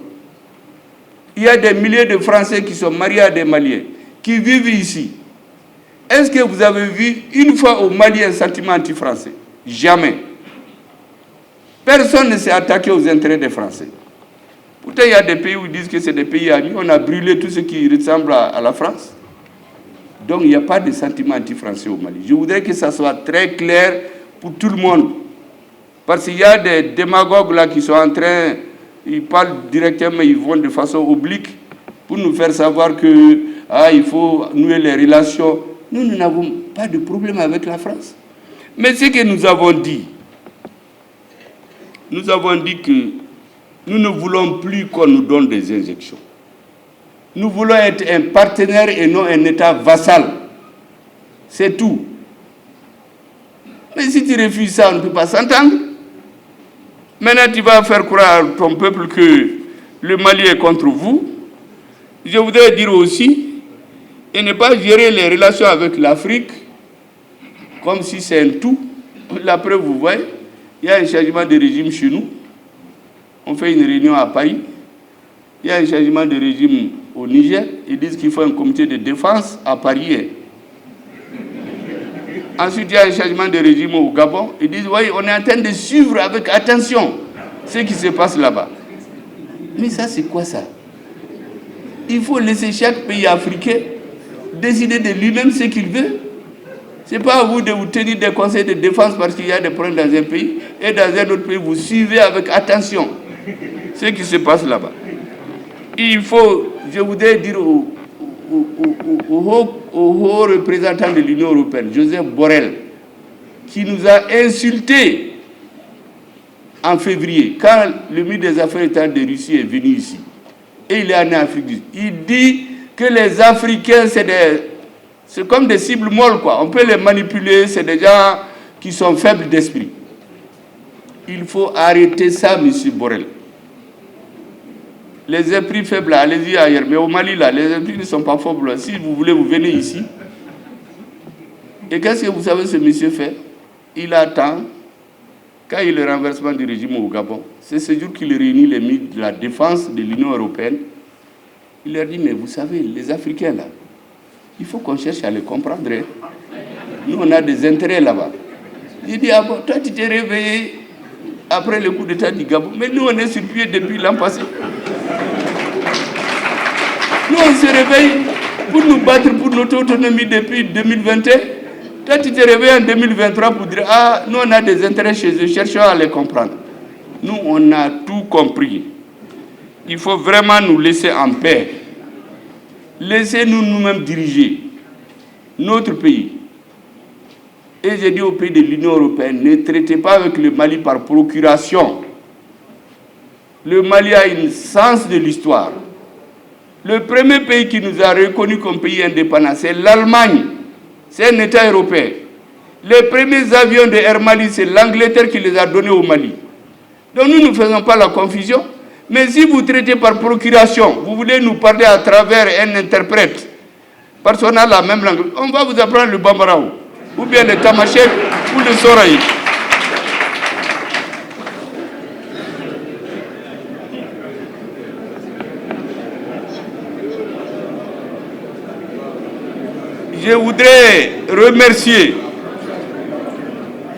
Il y a des milliers de Français qui sont mariés à des Maliens, qui vivent ici. Est-ce que vous avez vu une fois au Mali un sentiment anti-français? Jamais. Personne ne s'est attaqué aux intérêts des Français. Pourtant, il y a des pays où ils disent que c'est des pays amis. On a brûlé tout ce qui ressemble à la France. Donc, il n'y a pas de sentiment anti-français au Mali. Je voudrais que ça soit très clair pour tout le monde. Parce qu'il y a des démagogues là qui sont en train, ils parlent directement, ils vont de façon oblique pour nous faire savoir que il faut nouer les relations. Nous n'avons pas de problème avec la France. Mais ce que nous avons dit que nous ne voulons plus qu'on nous donne des injections. Nous voulons être un partenaire et non un État vassal. C'est tout. Mais si tu refuses ça, on ne peut pas s'entendre. Maintenant, tu vas faire croire à ton peuple que le Mali est contre vous. Je voudrais dire aussi, et ne pas gérer les relations avec l'Afrique comme si c'est un tout. La preuve, vous voyez, il y a un changement de régime chez nous. On fait une réunion à Paris. Il y a un changement de régime au Niger. Ils disent qu'il faut un comité de défense à Paris. Ensuite, il y a un changement de régime au Gabon. Ils disent, oui, on est en train de suivre avec attention ce qui se passe là-bas. Mais ça, c'est quoi ça? Il faut laisser chaque pays africain décider de lui-même ce qu'il veut. Ce n'est pas à vous de vous tenir des conseils de défense parce qu'il y a des problèmes dans un pays et dans un autre pays, vous suivez avec attention ce qui se passe là-bas. Il faut, je voudrais dire au haut représentant de l'Union européenne, Joseph Borrell, qui nous a insultés en février, quand le ministre des Affaires étrangères de Russie est venu ici, et il est allé en Afrique du Sud. Il dit que les Africains, c'est comme des cibles molles, quoi. On peut les manipuler, c'est des gens qui sont faibles d'esprit. Il faut arrêter ça, M. Borrell. Les esprits faibles, allez-y ailleurs. Mais au Mali, là, les esprits ne sont pas faibles. Si vous voulez, vous venez ici. Et qu'est-ce que vous savez ce monsieur fait? Il attend, quand il y a le renversement du régime au Gabon, c'est ce jour qu'il réunit les ministres de la Défense de l'Union européenne. Il leur dit, mais vous savez, les Africains, là, il faut qu'on cherche à les comprendre. Hein. Nous, on a des intérêts là-bas. Il dit, ah bon, toi, tu t'es réveillé après le coup d'État du Gabon. Mais nous, on est sur pied depuis l'an passé. Nous, on se réveille pour nous battre pour notre autonomie depuis 2021. Toi, tu t'es réveillé en 2023 pour dire, ah, nous, on a des intérêts chez eux, cherchons à les comprendre. Nous, on a tout compris. Il faut vraiment nous laisser en paix. Laissez-nous nous-mêmes diriger notre pays. Et j'ai dit aux pays de l'Union européenne, ne traitez pas avec le Mali par procuration. Le Mali a un sens de l'histoire. Le premier pays qui nous a reconnus comme pays indépendant, c'est l'Allemagne. C'est un État européen. Les premiers avions de Air Mali, c'est l'Angleterre qui les a donnés au Mali. Donc nous ne faisons pas la confusion. Mais si vous traitez par procuration, vous voulez nous parler à travers un interprète, parce qu'on a la même langue, on va vous apprendre le bambaraou, ou bien le tamashek, ou le soraï. Je voudrais remercier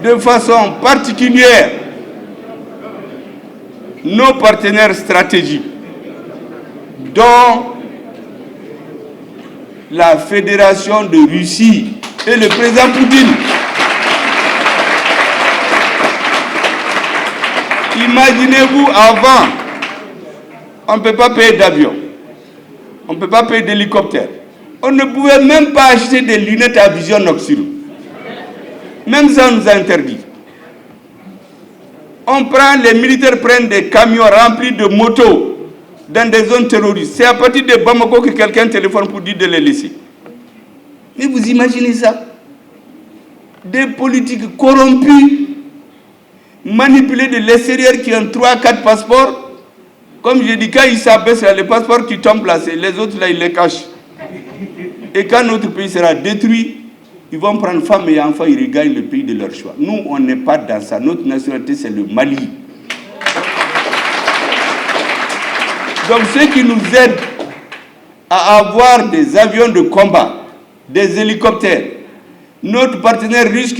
de façon particulière nos partenaires stratégiques, dont la Fédération de Russie et le président Poutine. Imaginez-vous, avant, on ne peut pas payer d'avion, on ne peut pas payer d'hélicoptère. On ne pouvait même pas acheter des lunettes à vision nocturne. Même ça, on nous a interdit. Les militaires prennent des camions remplis de motos dans des zones terroristes. C'est à partir de Bamako que quelqu'un téléphone pour dire de les laisser. Mais vous imaginez ça? Des politiques corrompus, manipulés de l'extérieur qui ont 3-4 passeports. Comme je dis, quand ils s'abaissent, les passeports qui tombent là, les autres là, ils les cachent. Et quand notre pays sera détruit, ils vont prendre femmes et enfants, ils regagnent le pays de leur choix. Nous, on n'est pas dans ça. Notre nationalité, c'est le Mali. Donc, ceux qui nous aident à avoir des avions de combat, des hélicoptères, notre partenaire russe,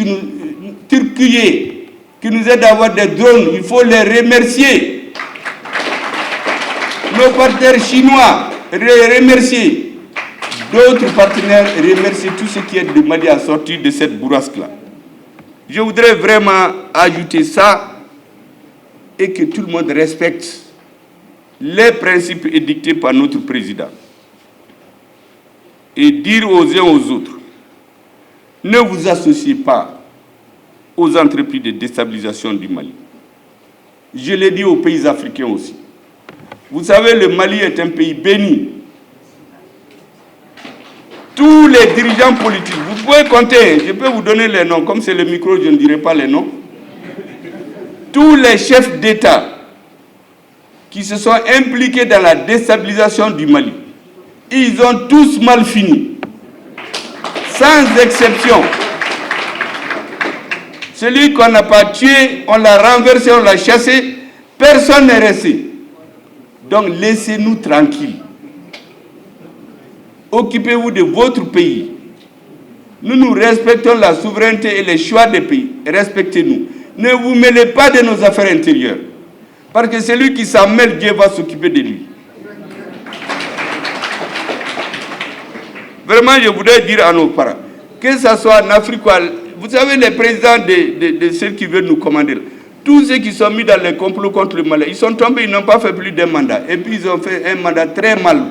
Turquie, qui nous aide à avoir des drones, il faut les remercier. Nos partenaires chinois, les remercier. D'autres partenaires remercient tous ceux qui aident le Mali à sortir de cette bourrasque-là. Je voudrais vraiment ajouter ça et que tout le monde respecte les principes édictés par notre président. Et dire aux uns et aux autres, ne vous associez pas aux entreprises de déstabilisation du Mali. Je l'ai dit aux pays africains aussi. Vous savez, le Mali est un pays béni. Tous les dirigeants politiques, vous pouvez compter, je peux vous donner les noms, comme c'est le micro, je ne dirai pas les noms. Tous les chefs d'État qui se sont impliqués dans la déstabilisation du Mali, ils ont tous mal fini, sans exception. Celui qu'on n'a pas tué, on l'a renversé, on l'a chassé, personne n'est resté. Donc laissez-nous tranquilles. Occupez-vous de votre pays. Nous respectons la souveraineté et les choix des pays. Respectez-nous. Ne vous mêlez pas de nos affaires intérieures. Parce que celui qui s'en mêle, Dieu va s'occuper de lui. Vraiment, je voudrais dire à nos parents, que ce soit en Afrique, vous savez, les présidents de ceux qui veulent nous commander, tous ceux qui sont mis dans les complots contre le Mali, ils sont tombés, ils n'ont pas fait plus d'un mandat. Et puis ils ont fait un mandat très mal.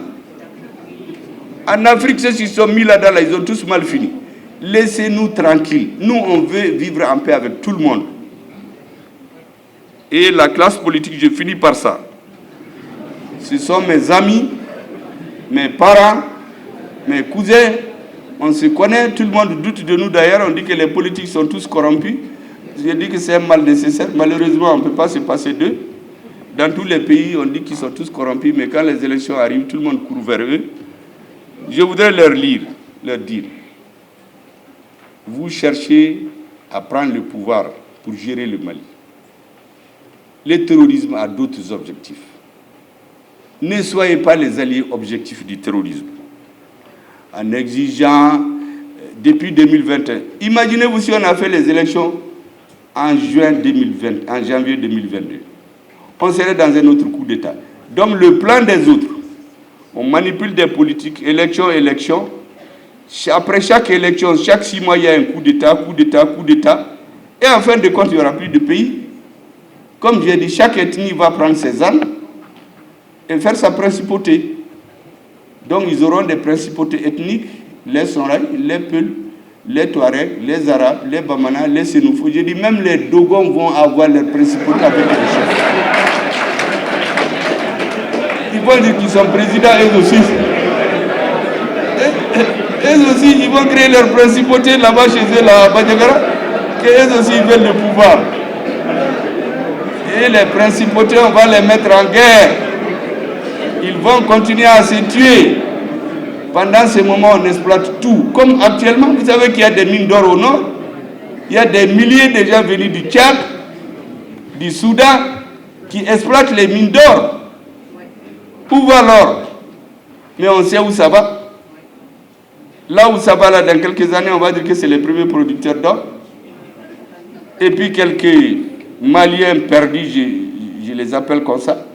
En Afrique, ceux qui sont mis là-dedans, ils ont tous mal fini. Laissez-nous tranquilles. Nous, on veut vivre en paix avec tout le monde. Et la classe politique, je finis par ça. Ce sont mes amis, mes parents, mes cousins. On se connaît, tout le monde doute de nous d'ailleurs. On dit que les politiques sont tous corrompus. Je dis que c'est un mal nécessaire. Malheureusement, on ne peut pas se passer d'eux. Dans tous les pays, on dit qu'ils sont tous corrompus, mais quand les élections arrivent, tout le monde court vers eux. Je voudrais leur dire, vous cherchez à prendre le pouvoir pour gérer le Mali. Le terrorisme a d'autres objectifs. Ne soyez pas les alliés objectifs du terrorisme. En exigeant, depuis 2021, imaginez-vous si on a fait les élections en janvier 2022. On serait dans un autre coup d'État. Donc le plan des autres, on manipule des politiques, élection. Après chaque élection, chaque 6 mois, il y a un coup d'État. Et en fin de compte, il n'y aura plus de pays. Comme j'ai dit, chaque ethnie va prendre ses armes et faire sa principauté. Donc ils auront des principautés ethniques, les Songhai, les Peuls, les Touaregs, les Arabes, les Bamana, les Sénoufos. J'ai dit, même les Dogons vont avoir leurs principautés avec les chefs. Ils vont dire qu'ils sont présidents, eux aussi. Eux aussi, ils vont créer leur principauté là-bas chez eux, là, à Badiagara, qu'eux aussi, ils veulent le pouvoir. Et les principautés, on va les mettre en guerre. Ils vont continuer à se tuer. Pendant ce moment, on exploite tout. Comme actuellement, vous savez qu'il y a des mines d'or au nord. Il y a des milliers de gens venus du Tchad, du Soudan, qui exploitent les mines d'or. Où va l'or? Mais on sait où ça va. Là où ça va, là, dans quelques années, on va dire que c'est les premiers producteurs d'or. Et puis quelques Maliens perdus, je les appelle comme ça,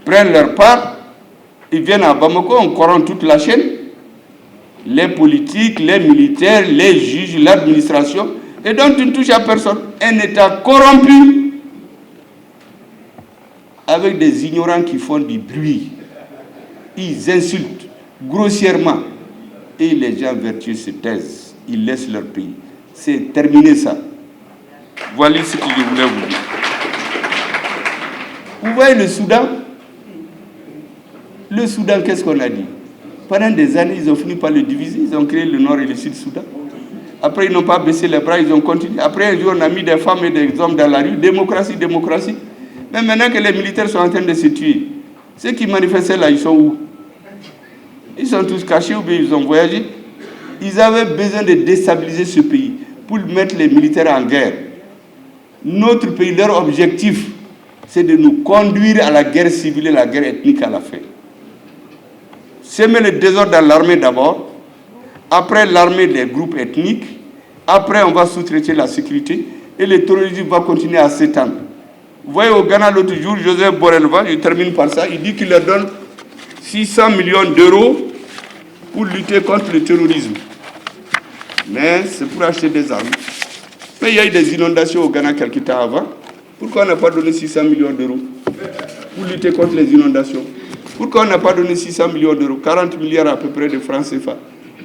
prennent leur part, ils viennent à Bamako, on corrompt toute la chaîne, les politiques, les militaires, les juges, l'administration, et donc tu ne touches à personne. Un État corrompu, avec des ignorants qui font du bruit. Ils insultent grossièrement. Et les gens vertueux se taisent. Ils laissent leur pays. C'est terminé ça. Voilà ce que je voulais vous dire. Vous voyez le Soudan? Le Soudan, qu'est-ce qu'on a dit? Pendant des années, ils ont fini par le diviser. Ils ont créé le Nord et le Sud-Soudan. Après, ils n'ont pas baissé les bras, ils ont continué. Après, un jour, on a mis des femmes et des hommes dans la rue. Démocratie, démocratie. Mais maintenant que les militaires sont en train de se tuer, ceux qui manifestaient là, ils sont où? Ils sont tous cachés ou bien ils ont voyagé. Ils avaient besoin de déstabiliser ce pays pour mettre les militaires en guerre. Notre pays, leur objectif, c'est de nous conduire à la guerre civile et la guerre ethnique à la fin. Semer le désordre dans l'armée d'abord, après l'armée des groupes ethniques, après on va sous-traiter la sécurité et le terrorisme va continuer à s'étendre. Vous voyez au Ghana l'autre jour, Joseph Borrell-Va, je termine par ça, il dit qu'il leur donne 600 millions d'euros pour lutter contre le terrorisme. Mais c'est pour acheter des armes. Mais il y a eu des inondations au Ghana quelque temps avant. Pourquoi on n'a pas donné 600 millions d'euros pour lutter contre les inondations? Pourquoi on n'a pas donné 600 millions d'euros, 40 milliards à peu près de francs CFA,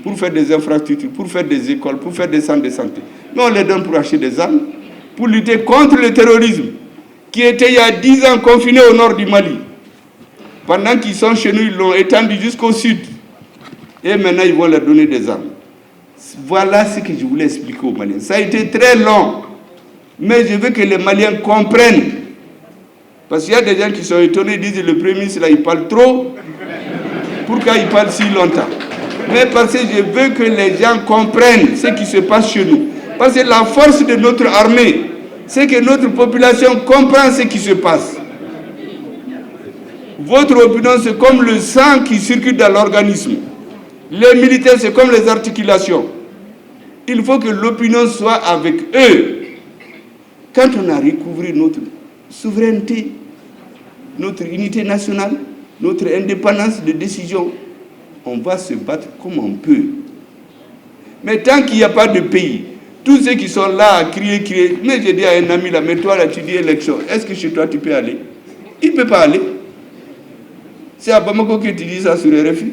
pour faire des infrastructures, pour faire des écoles, pour faire des centres de santé? Mais on les donne pour acheter des armes, pour lutter contre le terrorisme, qui était il y a 10 ans confiné au nord du Mali. Pendant qu'ils sont chez nous, ils l'ont étendu jusqu'au sud. Et maintenant, ils vont leur donner des armes. Voilà ce que je voulais expliquer aux Maliens. Ça a été très long, mais je veux que les Maliens comprennent. Parce qu'il y a des gens qui sont étonnés, ils disent le Premier ministre, là, il parle trop. Pourquoi il parle si longtemps? Mais parce que je veux que les gens comprennent ce qui se passe chez nous. Parce que la force de notre armée, c'est que notre population comprend ce qui se passe. Votre opinion, c'est comme le sang qui circule dans l'organisme. Les militaires, c'est comme les articulations. Il faut que l'opinion soit avec eux. Quand on a recouvré notre souveraineté, notre unité nationale, notre indépendance de décision, on va se battre comme on peut. Mais tant qu'il n'y a pas de pays, tous ceux qui sont là à crier, mais j'ai dit à un ami là, mais toi là tu dis élection, est-ce que chez toi tu peux aller? Il ne peut pas aller. C'est à Bamako que tu dis ça sur RFI.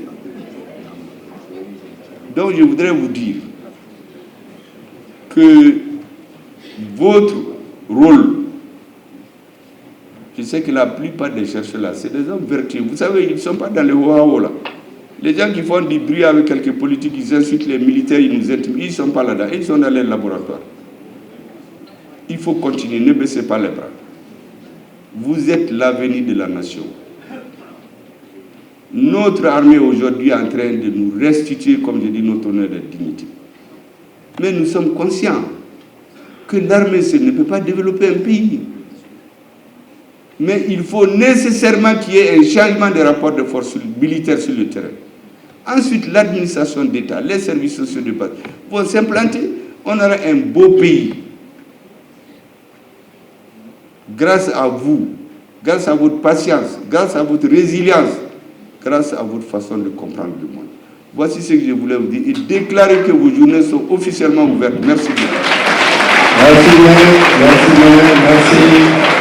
Donc je voudrais vous dire que votre rôle, je sais que la plupart des chercheurs là, c'est des hommes vertueux. Vous savez, ils ne sont pas dans le haut là. Les gens qui font du bruit avec quelques politiques, ils insultent les militaires, ils nous intimident, ils ne sont pas là-dedans, ils sont dans les laboratoires. Il faut continuer, ne baissez pas les bras. Vous êtes l'avenir de la nation. Notre armée aujourd'hui est en train de nous restituer, comme je dis, notre honneur et dignité. Mais nous sommes conscients que l'armée ne peut pas développer un pays. Mais il faut nécessairement qu'il y ait un changement de rapport de force militaire sur le terrain. Ensuite, l'administration d'État, les services sociaux de base vont s'implanter. On aura un beau pays. Grâce à vous, grâce à votre patience, grâce à votre résilience, grâce à votre façon de comprendre le monde. Voici ce que je voulais vous dire et déclarer que vos journées sont officiellement ouvertes. Merci beaucoup. Merci bien, merci.